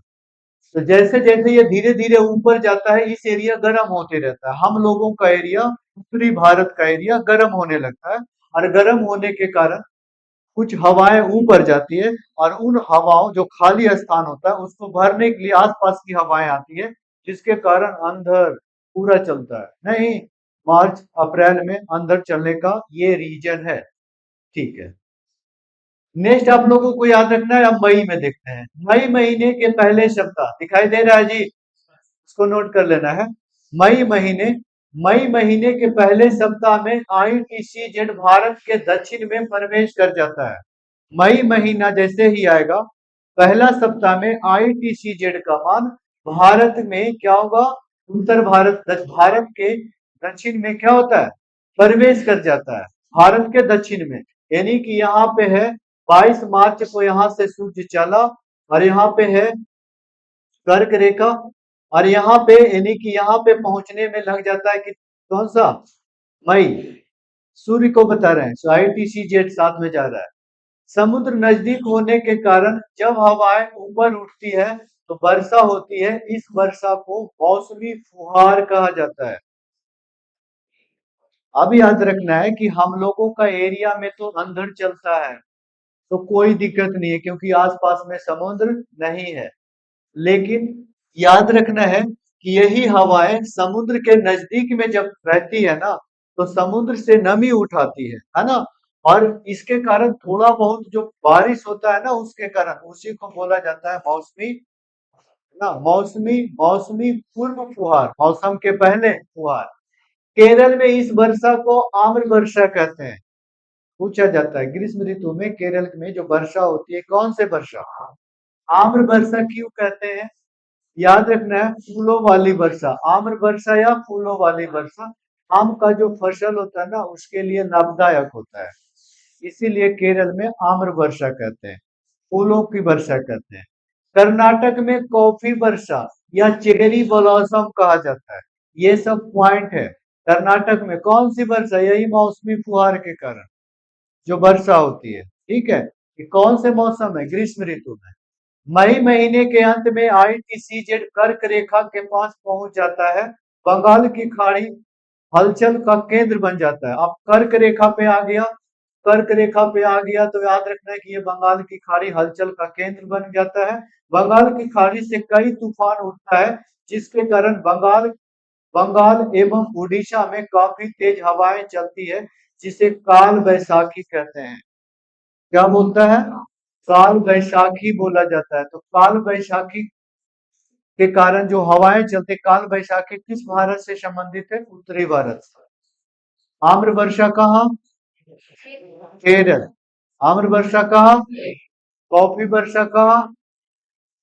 Speaker 1: तो जैसे जैसे ये धीरे धीरे ऊपर जाता है इस एरिया गर्म होते रहता है, हम लोगों का एरिया, उत्तरी भारत का एरिया गर्म होने लगता है, और गर्म होने के कारण कुछ हवाएं ऊपर जाती है, और उन हवाओं जो खाली स्थान होता है उसको भरने के लिए आसपास की हवाएं आती है, जिसके कारण अंधर पूरा चलता है। नहीं, मार्च अप्रैल में अंदर चलने का ये रीजन है, ठीक है। नेक्स्ट आप लोगों को याद रखना है, अब मई में देखते हैं। मई महीने के पहले सप्ताह दिखाई दे रहा है जी, इसको नोट कर लेना है। मई महीने, मई महीने के पहले सप्ताह में ITCZ भारत के दक्षिण में प्रवेश कर जाता है। मई महीना जैसे ही आएगा, पहला सप्ताह में ITCZ का मान भारत में क्या होगा? उत्तर भारत, भारत के दक्षिण में क्या होता है? प्रवेश कर जाता है। भारत के दक्षिण में, यानी कि यहाँ पे है 22 मार्च को यहाँ से सूर्य चला और यहाँ पे है कर्क रेखा, और यहाँ पे यानी कि यहाँ पे पहुंचने में लग जाता है कि कौन सा, मई। सूर्य को बता रहे हैं, सो ITCZ साथ में जा रहा है। समुद्र नजदीक होने के कारण जब हवाएं ऊपर उठती है तो वर्षा होती है। इस वर्षा को मौसमी फुहार कहा जाता है। अब याद रखना है कि हम लोगों का एरिया में तो अंधड़ चलता है, तो कोई दिक्कत नहीं है क्योंकि आसपास में समुद्र नहीं है। लेकिन याद रखना है कि यही हवाएं समुद्र के नजदीक में जब रहती है ना, तो समुद्र से नमी उठाती है ना, और इसके कारण थोड़ा बहुत जो बारिश होता है ना, उसके कारण उसी को बोला जाता है मौसमी, ना मौसमी मौसमी पूर्व फुहार, मौसम के पहले फुहार। केरल में इस वर्षा को आम्र वर्षा कहते हैं। पूछा जाता है ग्रीष्म ऋतु में केरल में जो वर्षा होती है, कौन से वर्षा, आम्र वर्षा क्यों कहते हैं? याद रखना है, फूलों वाली वर्षा, आम्र वर्षा या फूलों वाली वर्षा, आम का जो फसल होता है ना उसके लिए लाभदायक होता है, इसीलिए केरल में आम्र वर्षा कहते हैं, फूलों की वर्षा कहते हैं। कर्नाटक में कॉफी वर्षा या चेरी ब्लॉसम कहा जाता है। ये सब पॉइंट है। कर्नाटक में कौन सी वर्षा, यही मौसमी फुहार के कारण जो वर्षा होती है, ठीक है। कि कौन से मौसम है, ग्रीष्म ऋतु में। मई महीने के अंत में ITCZ कर्क रेखा के पास पहुंच जाता है। बंगाल की खाड़ी हलचल का केंद्र बन जाता है। अब कर्क रेखा पे आ गया, कर्क रेखा पे आ गया तो याद रखना है कि ये बंगाल की खाड़ी हलचल का केंद्र बन जाता है। बंगाल की खाड़ी से कई तूफान उठता है, जिसके कारण बंगाल बंगाल एवं उड़ीसा में काफी तेज हवाएं चलती है, जिसे काल बैसाखी कहते हैं। क्या बोलता है, काल बैसाखी बोला जाता है। तो काल बैसाखी के कारण जो हवाएं चलती, काल बैसाखी किस भारत से संबंधित है, उत्तरी भारत से। आम्र वर्षा कहाँ, केरल। आम्र वर्षा कहाँ, कॉफी वर्षा कहाँ,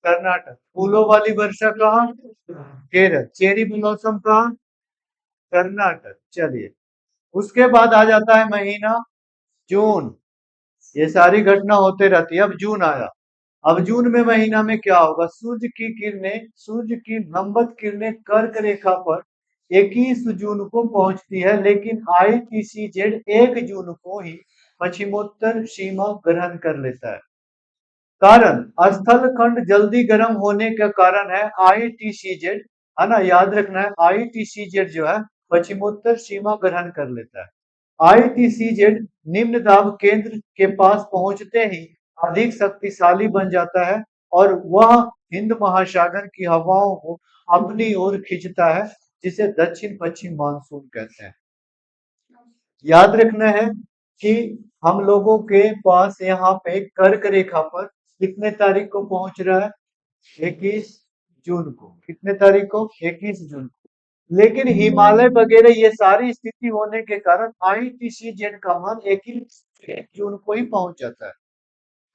Speaker 1: कर्नाटक। फूलों वाली वर्षा कहाँ, केरल। चेरी ब्लॉसम कहाँ, कर्नाटक। चलिए, उसके बाद आ जाता है महीना जून। ये सारी घटना होते रहती है। अब जून आया, अब जून में महीना में क्या होगा, सूर्य की किरणें, सूर्य की लंबवत किरणें कर्क रेखा पर 21 जून को पहुंचती है, लेकिन ITCZ 1 जून को ही पश्चिमोत्तर सीमा ग्रहण कर लेता है। कारण स्थल खंड जल्दी गर्म होने का कारण है ITCZ, है ना, याद रखना है ITCZ जो है पश्चिमोत्तर सीमा ग्रहण कर लेता है। ITCZ निम्न दाब केंद्र के पास पहुंचते ही अधिक शक्तिशाली बन जाता है और वह हिंद महासागर की हवाओं को अपनी ओर खींचता है, जिसे दक्षिण पश्चिम मानसून कहते हैं। याद रखना है कि हम लोगों के पास यहाँ पे कर्क रेखा पर कितने तारीख को पहुंच रहा है, 21 जून को। कितने तारीख को, 21 जून को। लेकिन हिमालय वगैरह ये सारी स्थिति होने के कारण ITCZ का मान 21 जून को ही पहुंच जाता है।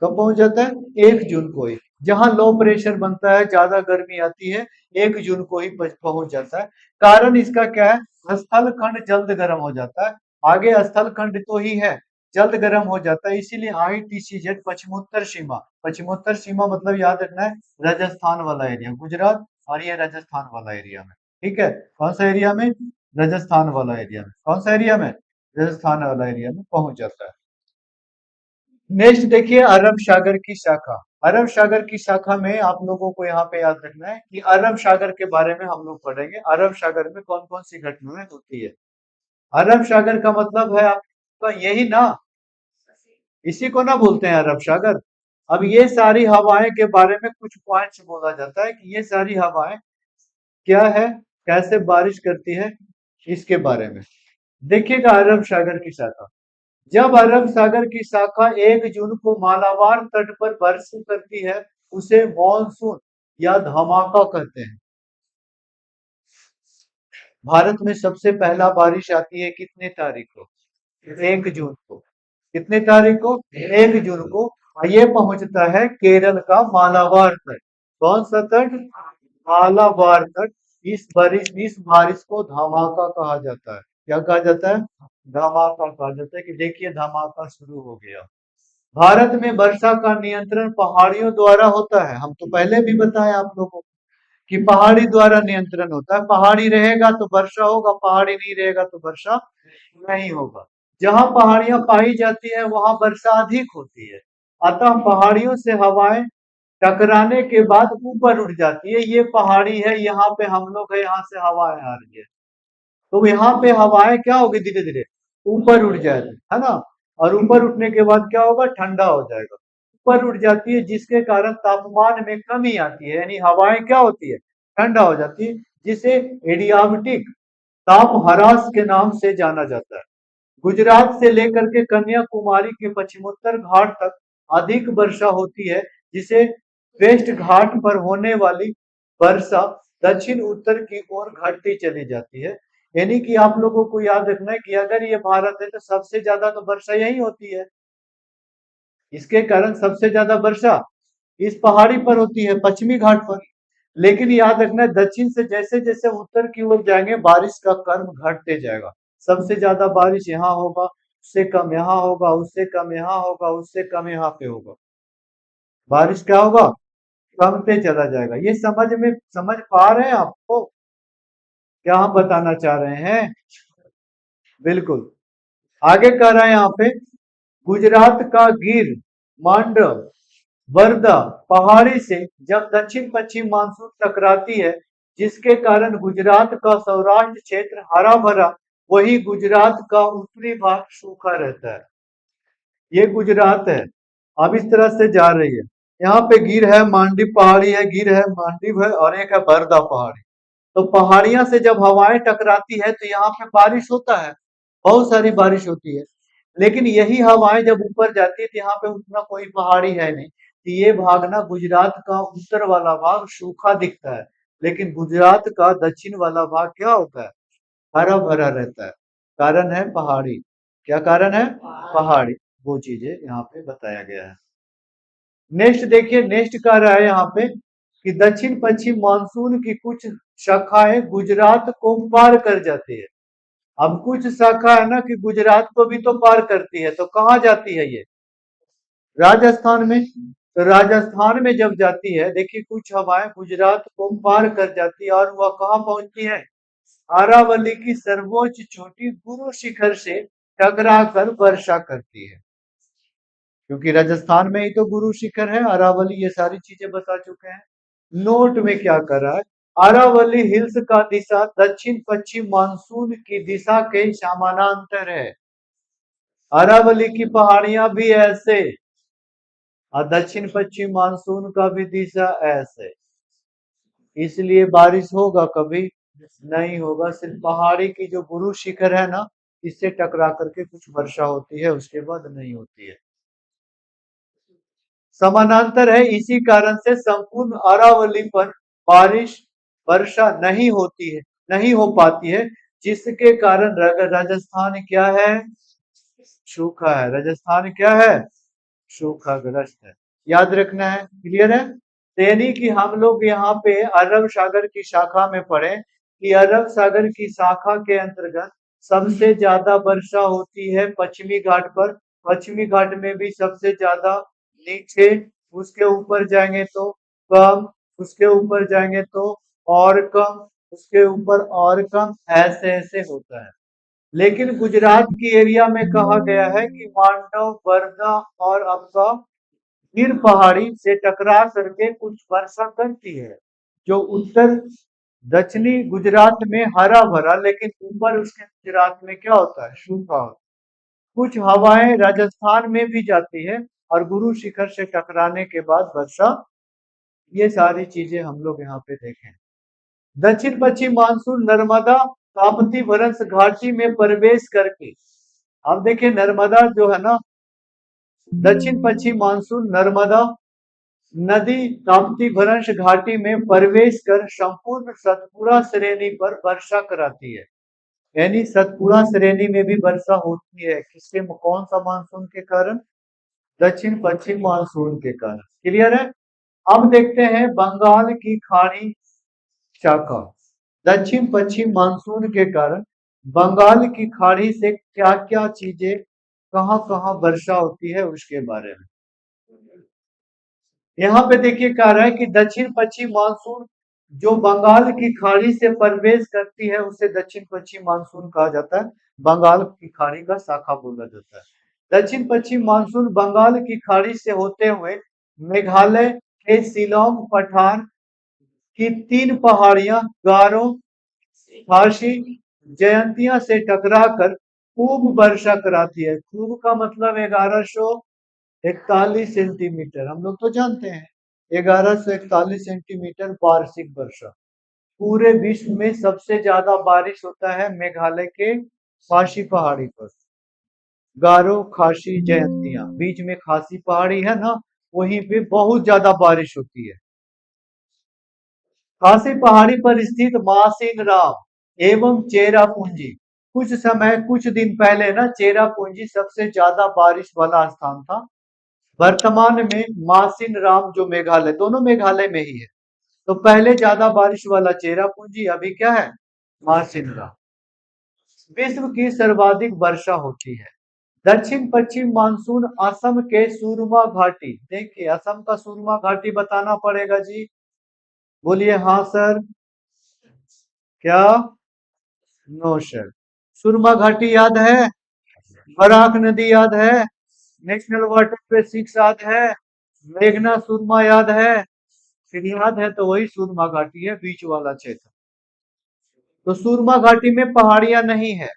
Speaker 1: कब पहुंच जाता है, 1 जून को ही। जहां लो प्रेशर बनता है, ज्यादा गर्मी आती है, 1 जून को ही पहुंच जाता है। कारण इसका क्या है, स्थल खंड जल्द गर्म हो जाता है। आगे स्थल खंड तो ही है, जल्द गर्म हो जाता है, इसीलिए ITCZ पश्चिमोत्तर सीमा, पश्चिमोत्तर सीमा मतलब याद रखना है राजस्थान वाला एरिया, गुजरात और ये राजस्थान वाला एरिया में, ठीक है। कौन सा एरिया में, राजस्थान वाला एरिया में। कौन सा एरिया में, राजस्थान वाला एरिया में पहुंच जाता है। नेक्स्ट देखिए, अरब सागर की शाखा। अरब सागर की शाखा में आप लोगों को यहाँ पे याद रखना है कि अरब सागर के बारे में हम लोग पढ़ेंगे। अरब सागर में कौन कौन सी घटनाएं होती है। अरब सागर का मतलब है आपका यही ना, इसी को ना बोलते हैं अरब सागर। अब ये सारी हवाएं के बारे में कुछ पॉइंट्स बोला जाता है कि ये सारी हवाएं क्या है, कैसे बारिश करती है, इसके बारे में देखिएगा। अरब सागर की शाखा, जब अरब सागर की शाखा 1 जून को मालाबार तट पर बरसी करती है, उसे मॉनसून या धमाका कहते हैं। भारत में सबसे पहला बारिश आती है कितने तारीख को, 1 जून को। कितने तारीख को, 1 जून को। और ये पहुंचता है केरल का मालाबार तट। कौन सा तट, मालाबार तट। इस बारिश को धमाका कहा जाता है। क्या कहा जाता है? धमाका कहा जाता है कि देखिए धमाका शुरू हो गया। भारत में वर्षा का नियंत्रण पहाड़ियों द्वारा होता है। हम तो पहले भी बताए आप लोगों को कि पहाड़ी द्वारा नियंत्रण होता है। पहाड़ी रहेगा तो वर्षा होगा, पहाड़ी नहीं रहेगा तो वर्षा नहीं होगा। जहां पहाड़ियां पाई जाती है वहां वर्षा अधिक होती है। अतः पहाड़ियों से हवाएं टकराने के बाद ऊपर उठ जाती है। ये पहाड़ी है, यहाँ पे हम लोग है, यहाँ से हवाएं आ रही है, तो यहाँ पे हवाएं क्या होगी, धीरे धीरे ऊपर उठ जाएगी, है ना। और ऊपर उठने के बाद क्या होगा, ठंडा हो जाएगा। ऊपर उठ जाती है जिसके कारण तापमान में कमी आती है, यानी हवाएं क्या होती है, ठंडा हो जाती है, जिसे एडियाबेटिक ताप ह्रास के नाम से जाना जाता है। गुजरात से लेकर के कन्याकुमारी के पश्चिमोत्तर घाट तक अधिक वर्षा होती है, जिसे वेस्ट घाट पर होने वाली वर्षा दक्षिण उत्तर की ओर घटती चली जाती है। यानी कि आप लोगों को याद रखना है कि अगर ये भारत है तो सबसे ज्यादा तो वर्षा यही होती है। इसके कारण सबसे ज्यादा वर्षा इस पहाड़ी पर होती है, पश्चिमी घाट पर। लेकिन याद रखना है दक्षिण से जैसे जैसे उत्तर की ओर जाएंगे बारिश का क्रम घटते जाएगा। सबसे ज्यादा बारिश यहाँ होगा, उससे कम यहाँ होगा, उससे कम यहाँ होगा, उससे कम यहाँ पे होगा। बारिश क्या होगा, कमते चला जाएगा। ये समझ पा रहे हैं आपको क्या हम बताना चाह रहे हैं? बिल्कुल। आगे कह रहा है यहाँ पे, गुजरात का गिर, मांडव, वर्धा पहाड़ी से जब दक्षिण पश्चिम मानसून टकराती है, जिसके कारण गुजरात का सौराष्ट्र क्षेत्र हरा भरा, वही गुजरात का उत्तरी भाग सूखा रहता है। ये गुजरात है, अब इस तरह से जा रही है। यहाँ पे गिर है, मांडीव पहाड़ी है, गिर है, मांडीव है, और एक है बरदा पहाड़ी। तो पहाड़ियां से जब हवाएं टकराती है तो यहाँ पे बारिश होता है, बहुत सारी बारिश होती है। लेकिन यही हवाएं जब ऊपर जाती है तो यहाँ पे उतना कोई पहाड़ी है नहीं, तो ये भाग ना, गुजरात का उत्तर वाला भाग सूखा दिखता है, लेकिन गुजरात का दक्षिण वाला भाग क्या होता है, हरा भरा रहता है। कारण है पहाड़ी। क्या कारण है? पहाड़ी। वो चीजें यहाँ पे बताया गया है। नेक्स्ट देखिए, नेक्स्ट कह रहा है यहाँ पे कि दक्षिण पश्चिम मानसून की कुछ शाखाएं गुजरात को पार कर जाती है। अब कुछ शाखा है ना कि गुजरात को भी तो पार करती है, तो कहाँ जाती है ये, राजस्थान में। तो राजस्थान में जब जाती है, देखिए कुछ हवाएं गुजरात को पार कर जाती है और वह कहाँ पहुंचती है, अरावली की सर्वोच्च चोटी गुरु शिखर से टकरा कर वर्षा करती है। क्योंकि राजस्थान में ही तो गुरु शिखर है, अरावली, ये सारी चीजें बता चुके हैं। नोट में क्या कर रहा है, अरावली हिल्स का दिशा दक्षिण पश्चिम मानसून की दिशा के समानांतर है। अरावली की पहाड़ियां भी ऐसे और दक्षिण पश्चिम मानसून का भी दिशा ऐसे, इसलिए बारिश होगा कभी नहीं होगा। सिर्फ पहाड़ी की जो गुरु शिखर है ना, इससे टकरा करके कुछ वर्षा होती है, उसके बाद नहीं होती है। समानांतर है, इसी कारण से संपूर्ण अरावली पर बारिश वर्षा नहीं होती है, नहीं हो पाती है, जिसके कारण राजस्थान क्या है, सूखा है। राजस्थान क्या है, सूखाग्रस्त है। याद रखना है, क्लियर है। यानी कि हम लोग यहाँ पे अरब सागर की शाखा में पढ़े कि अरब सागर की शाखा के अंतर्गत सबसे ज्यादा वर्षा होती है पश्चिमी घाट पर। पश्चिमी घाट में भी सबसे ज्यादा नीचे, उसके ऊपर जाएंगे तो कम, उसके ऊपर जाएंगे तो और कम, उसके ऊपर और कम, ऐसे ऐसे होता है। लेकिन गुजरात की एरिया में कहा गया है कि मांडव, वर्धा और आपका गिर पहाड़ी से टकरा करके कुछ वर्षा करती है, जो उत्तर दक्षिणी गुजरात में हरा भरा, लेकिन ऊपर उसके गुजरात में क्या होता है, सूखा होता है। कुछ हवाएं राजस्थान में भी जाती है और गुरु शिखर से टकराने के बाद वर्षा, ये सारी चीजें हम लोग यहाँ पे देखें। दक्षिण पश्चिम मानसून नर्मदा ताप्ती भ्रंश घाटी में प्रवेश करके, अब देखिए नर्मदा जो है ना, दक्षिण पश्चिम मानसून नर्मदा नदी ताप्ती भ्रंश घाटी में प्रवेश कर संपूर्ण सतपुड़ा श्रेणी पर वर्षा कराती है। यानी सतपुड़ा श्रेणी में भी वर्षा होती है, किसके, कौन सा मानसून के कारण, दक्षिण पश्चिम मानसून के कारण। क्लियर है। अब देखते हैं बंगाल की खाड़ी शाखा, दक्षिण पश्चिम मानसून के कारण बंगाल की खाड़ी से क्या क्या चीजें कहाँ कहाँ वर्षा होती है उसके बारे में। यहाँ पे देखिए कह रहा है कि दक्षिण पश्चिम मानसून जो बंगाल की खाड़ी से प्रवेश करती है उसे दक्षिण पश्चिम मानसून कहा जाता है। बंगाल की खाड़ी का शाखा बोला जाता है। दक्षिण पश्चिम मानसून बंगाल की खाड़ी से होते हुए मेघालय के शिलोंग पठार की 3 पहाड़ियां गारो, खासी, जयंतिया से टकराकर खूब वर्षा कराती है। खूब का मतलब 1141 सेंटीमीटर, हम लोग तो जानते हैं 1141 सेंटीमीटर वार्षिक वर्षा। पूरे विश्व में सबसे ज्यादा बारिश होता है मेघालय के खासी पहाड़ी पर। गारो, खासी, जयंतिया, बीच में खासी पहाड़ी है ना, वहीं पे बहुत ज्यादा बारिश होती है। खासी पहाड़ी पर स्थित मासिन राम एवं चेरापूंजी, कुछ दिन पहले ना चेरापूंजी सबसे ज्यादा बारिश वाला स्थान था। वर्तमान में मासिन राम जो मेघालय, दोनों मेघालय में ही है, तो पहले ज्यादा बारिश वाला चेरापूंजी, अभी क्या है मासिन राम। विश्व की सर्वाधिक वर्षा होती है। दक्षिण पश्चिम मानसून असम के सुरमा घाटी, देखिए असम का सुरमा घाटी बताना पड़ेगा जी, बोलिए हाँ सर। क्या? No sir. सुरमा घाटी याद है? बराक नदी याद है? नेशनल वाटर पे 6 याद है? मेघना सुरमा याद है? फिर याद है तो वही सुरमा घाटी है, बीच वाला क्षेत्र। तो सुरमा घाटी में पहाड़ियां नहीं है,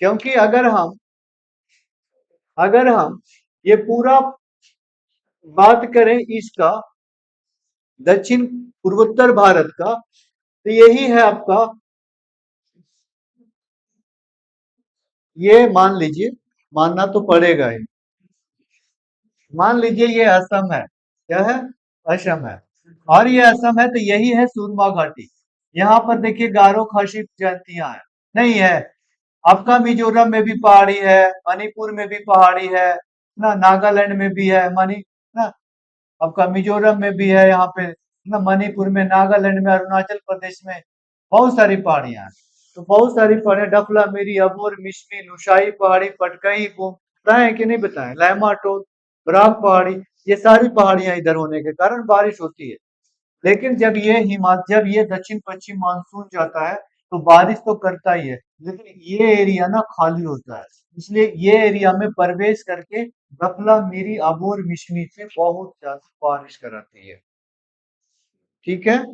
Speaker 1: क्योंकि अगर हम ये पूरा बात करें इसका दक्षिण पूर्वोत्तर भारत का, तो यही है आपका, ये मान लीजिए, मानना तो पड़ेगा ही, मान लीजिए ये असम है। क्या है? असम है। और ये असम है तो यही है सुरमा घाटी। यहाँ पर देखिए गारो खासी जनतियां हैं, नहीं है। आपका मिजोरम में भी पहाड़ी है, मणिपुर में भी पहाड़ी है ना, नागालैंड में भी है मणि ना, आपका मिजोरम में भी है, यहाँ पे ना मणिपुर में, नागालैंड में, अरुणाचल प्रदेश में बहुत सारी पहाड़ियां हैं। तो बहुत सारी पहाड़ियां, डफला मेरी, अबोर, मिश्मी, लुसाई पहाड़ी, पटकई, बताए कि नहीं बताए, लैमाटोल, बराक पहाड़ी, ये सारी पहाड़ियां इधर होने के कारण बारिश होती है। लेकिन जब ये दक्षिण पश्चिम मानसून जाता है तो बारिश तो करता ही है, लेकिन ये एरिया ना खाली होता है, इसलिए ये एरिया में प्रवेश करके रफला मेरी, अबोर, मिश्मी से बहुत ज्यादा बारिश कराती है। ठीक है,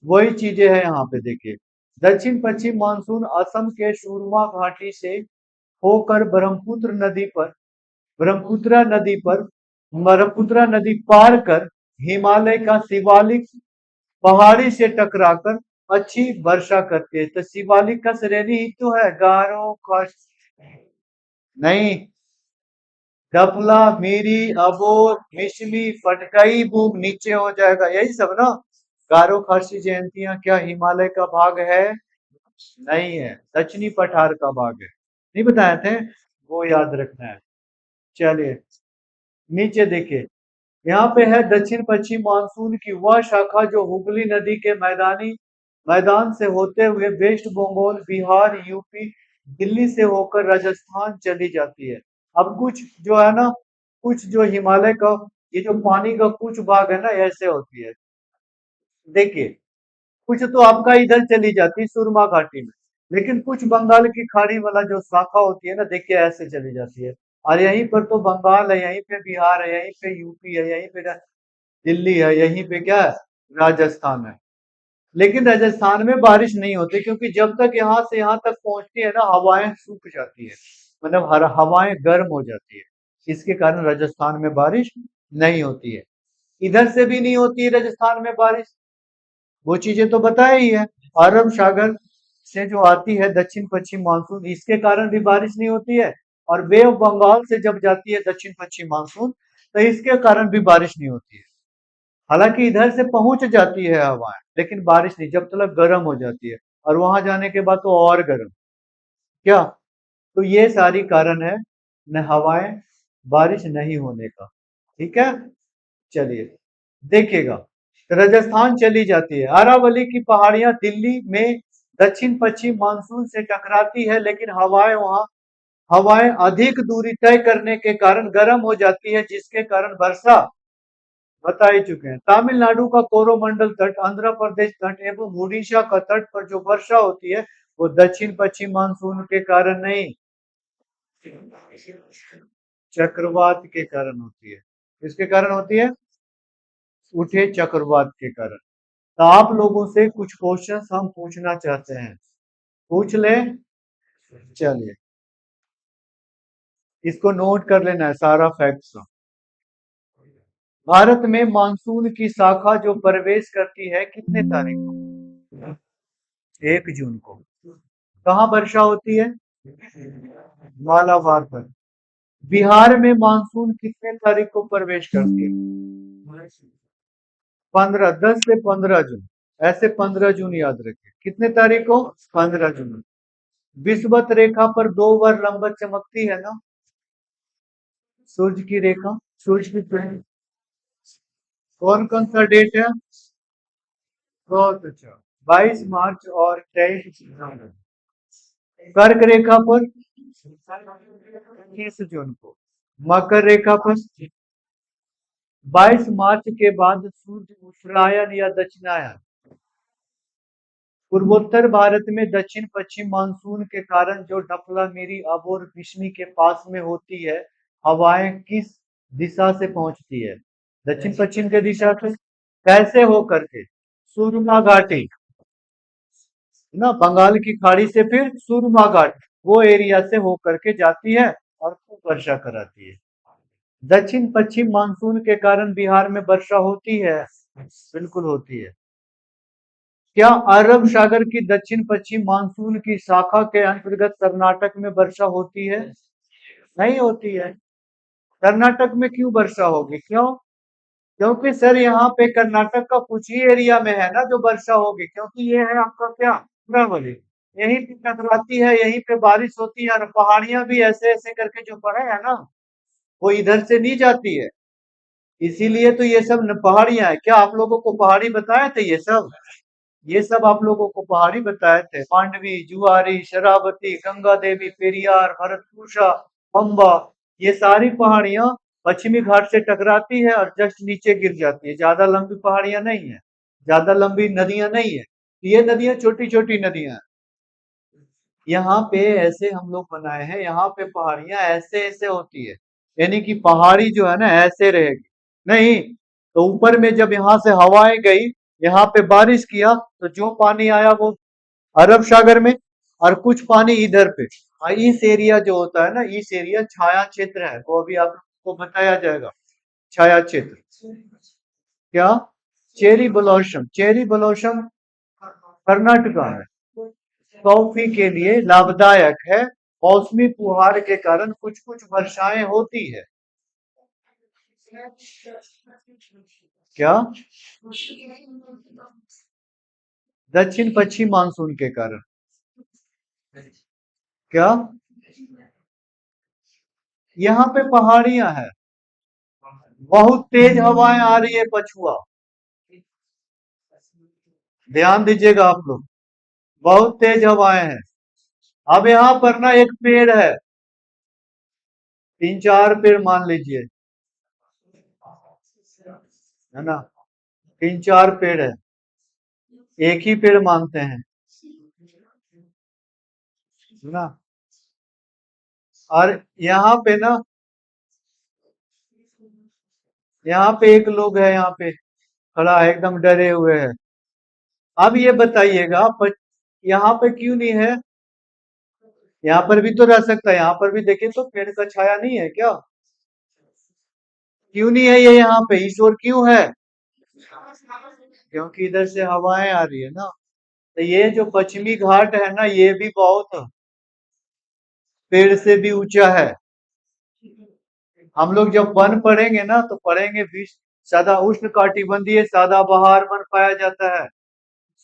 Speaker 1: वही चीजें हैं यहाँ पे देखिए। दक्षिण पश्चिम मानसून असम के सुरमा घाटी से होकर ब्रह्मपुत्रा नदी पर ब्रह्मपुत्रा नदी पार कर हिमालय का शिवालिक पहाड़ी से टकराकर अच्छी वर्षा करती है। तो शिवालिक का श्रेणी ही तो है गारो खस, नहीं, डफला मीरी, अबोर, मिश्मी, फटकई, बूब नीचे हो जाएगा, यही सब ना। गारो खासी जयंतियां क्या हिमालय का भाग है? नहीं है, दक्षिणी पठार का भाग है। नहीं बताए थे, वो याद रखना है। चलिए नीचे देखिए, यहाँ पे है दक्षिण पश्चिम मानसून की वह शाखा जो हुगली नदी के मैदान से होते हुए वेस्ट बंगाल, बिहार, यूपी, दिल्ली से होकर राजस्थान चली जाती है। अब कुछ जो है ना, कुछ जो हिमालय का ये जो पानी का कुछ भाग है ना, ऐसे होती है। देखिए कुछ तो आपका इधर चली जाती है सुरमा घाटी में, लेकिन कुछ बंगाल की खाड़ी वाला जो शाखा होती है ना, देखिए ऐसे चली जाती है। और यहीं पर तो बंगाल है, यहीं पे बिहार है, यहीं पे यूपी है, यहीं पे दिल्ली है, यहीं पे क्या है, राजस्थान है। लेकिन राजस्थान में बारिश नहीं होती, क्योंकि जब तक यहाँ से यहाँ तक पहुंचती है ना, हवाएं सूख जाती है, मतलब हर हवाएं गर्म हो जाती है। इसके कारण राजस्थान में बारिश नहीं होती है। इधर से भी नहीं होती है राजस्थान में बारिश, वो चीजें तो बताया ही है। अरब सागर से जो आती है दक्षिण पश्चिम मानसून, इसके कारण भी बारिश नहीं होती है। और बे ऑफ बंगाल से जब जाती है दक्षिण पश्चिम मानसून, तो इसके कारण भी बारिश नहीं होती है। हालांकि इधर से पहुंच जाती है हवाएं, लेकिन बारिश नहीं, जब तक गर्म हो जाती है, और वहां जाने के बाद तो और गर्म। क्या? तो ये सारी कारण है न हवाएं बारिश नहीं होने का। ठीक है, चलिए देखिएगा, राजस्थान चली जाती है, अरावली की पहाड़ियां दिल्ली में दक्षिण पश्चिम मानसून से टकराती है, लेकिन हवाएं अधिक दूरी तय करने के कारण गर्म हो जाती है, जिसके कारण वर्षा बता ही चुके हैं। तमिलनाडु का कोरोमंडल तट, आंध्र प्रदेश तट एवं उड़ीसा का तट पर जो वर्षा होती है वो दक्षिण पश्चिम मानसून के कारण नहीं, चक्रवात के कारण होती है। किसके कारण होती है? उठे चक्रवात के कारण। तो आप लोगों से कुछ क्वेश्चंस हम पूछना चाहते हैं, पूछ ले। चलिए, इसको नोट कर लेना है सारा फैक्ट्स। भारत में मानसून की शाखा जो प्रवेश करती है कितने तारीख को? 1 जून को। कहाँ वर्षा होती है? मालाबार पर। बिहार में मानसून कितने तारीख को प्रवेश करती है? 15, 10 से 15 जून, ऐसे 15 जून याद रखें। कितने तारीख को? 15 जून। विषुवत रेखा पर 2 बार लंबत चमकती है ना, सूर्य की रेखा, सूर्य की किरण। कौन कौन सा डेट है? बहुत अच्छा, 22 मार्च और 23 सितंबर। कर्क रेखा पर 21 जून को। मकर रेखा पर 22 मार्च के बाद सूर्य उत्तरायण या दक्षिणायन। पूर्वोत्तर भारत में दक्षिण पश्चिम मानसून के कारण जो डफला-मेरी अब और बिस्मी के पास में होती है, हवाएं किस दिशा से पहुंचती है? दक्षिण पश्चिम के दिशा से। कैसे होकर के? सुरमा घाटी, ना, बंगाल की खाड़ी से फिर सुरमा घाट, वो एरिया से होकर के जाती है और खूब वर्षा कराती है। दक्षिण पश्चिम मानसून के कारण बिहार में वर्षा होती है, बिल्कुल होती है। क्या अरब सागर की दक्षिण पश्चिम मानसून की शाखा के अंतर्गत कर्नाटक में वर्षा होती है? नहीं होती है। कर्नाटक में क्यों वर्षा होगी? क्यों? क्योंकि सर यहाँ पे कर्नाटक का कुछ ही एरिया में है ना जो वर्षा होगी, क्योंकि ये है आपका क्या, अमरावली, यहीं पे टकराती है, यहीं पे बारिश होती है, और पहाड़ियां भी ऐसे ऐसे करके जो पड़े है ना, वो इधर से नहीं जाती है। इसीलिए तो ये सब पहाड़ियां है। क्या आप लोगों को पहाड़ी बताए थे ये सब? ये सब आप लोगों को पहाड़ी बताए थे। मांडवी, जुआरी, शरावती, गंगा देवी, पेरियार, भरतपूषा, पंबा, ये सारी पहाड़ियां पश्चिमी घाट से टकराती है और जस्ट नीचे गिर जाती है। ज्यादा लंबी पहाड़ियां नहीं है, ज्यादा लंबी नदियां नहीं है, ये नदियां छोटी छोटी नदियां हैं। यहाँ पे ऐसे हम लोग बनाए हैं, यहाँ पे पहाड़ियां ऐसे ऐसे होती है, यानी कि पहाड़ी जो है ना ऐसे रहेगी नहीं। तो ऊपर में जब यहाँ से हवाएं गई, यहाँ पे बारिश किया, तो जो पानी आया वो अरब सागर में, और कुछ पानी इधर पे। इस एरिया जो होता है ना, इस एरिया छाया क्षेत्र है, वो अभी आपको बताया जाएगा। छाया क्षेत्र क्या? Cherry blossom, cherry blossom Karnataka है, कॉफी के लिए लाभदायक है। मौसमी फुहार के कारण कुछ कुछ वर्षाएं होती है। क्या? दक्षिण पश्चिम मानसून के कारण। क्या? यहाँ पे पहाड़ियां हैं, बहुत तेज हवाएं आ रही है पछुआ, ध्यान दीजिएगा आप लोग, बहुत तेज हवाएं हैं। अब यहाँ पर ना एक पेड़ है, 3-4 पेड़ मान लीजिए, है ना, 3-4 पेड़ है, एक ही पेड़ मानते हैं, है ना। और यहाँ पे ना, यहाँ पे एक लोग है, यहाँ पे खड़ा है एकदम डरे हुए है। अब ये बताइएगा यहाँ पे क्यों नहीं है? यहाँ पर भी तो रह सकता है, यहाँ पर भी देखिए तो पेड़ का छाया नहीं है क्या? क्यों नहीं है ये यहाँ पे? इस ओर क्यों है? क्योंकि इधर से हवाएं आ रही है ना। तो ये जो पश्चिमी घाट है ना, ये भी बहुत पेड़ से भी ऊंचा है। हम लोग जब वन पढ़ेंगे ना तो पढ़ेंगे विश्व सदा उष्ण कटिबंधीय सदाबहार वन पाया जाता है,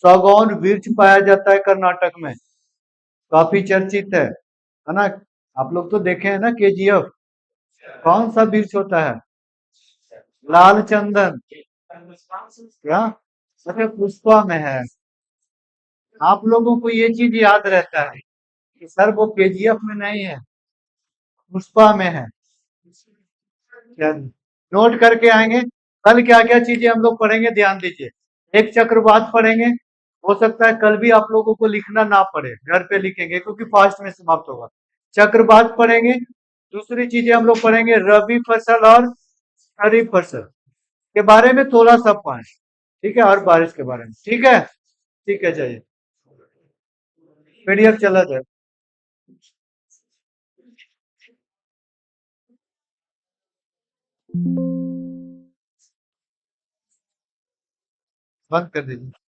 Speaker 1: सागौन वृक्ष पाया जाता है कर्नाटक में, काफी चर्चित है ना। आप लोग तो देखे हैं ना केजीएफ, कौन सा वृक्ष होता है? लाल चंदन। क्या? अच्छा, पुष्पा में है। आप लोगों को ये चीज याद रहता है कि सर वो केजीएफ में नहीं है, पुष्पा में है। क्या नोट करके आएंगे। कल क्या क्या चीजें हम लोग पढ़ेंगे ध्यान दीजिए। एक चक्रवात पढ़ेंगे। हो सकता है कल भी आप लोगों को लिखना ना पड़े, घर पे लिखेंगे क्योंकि फास्ट में समाप्त होगा। चक्रवात पढ़ेंगे। दूसरी चीजें हम लोग पढ़ेंगे रबी फसल और खरीफ फसल के बारे में थोड़ा सा पढ़ें। ठीक है, और बारिश के बारे में। ठीक है, ठीक है, जाइए। पीडीएफ चला जाए। बंद कर दीजिए।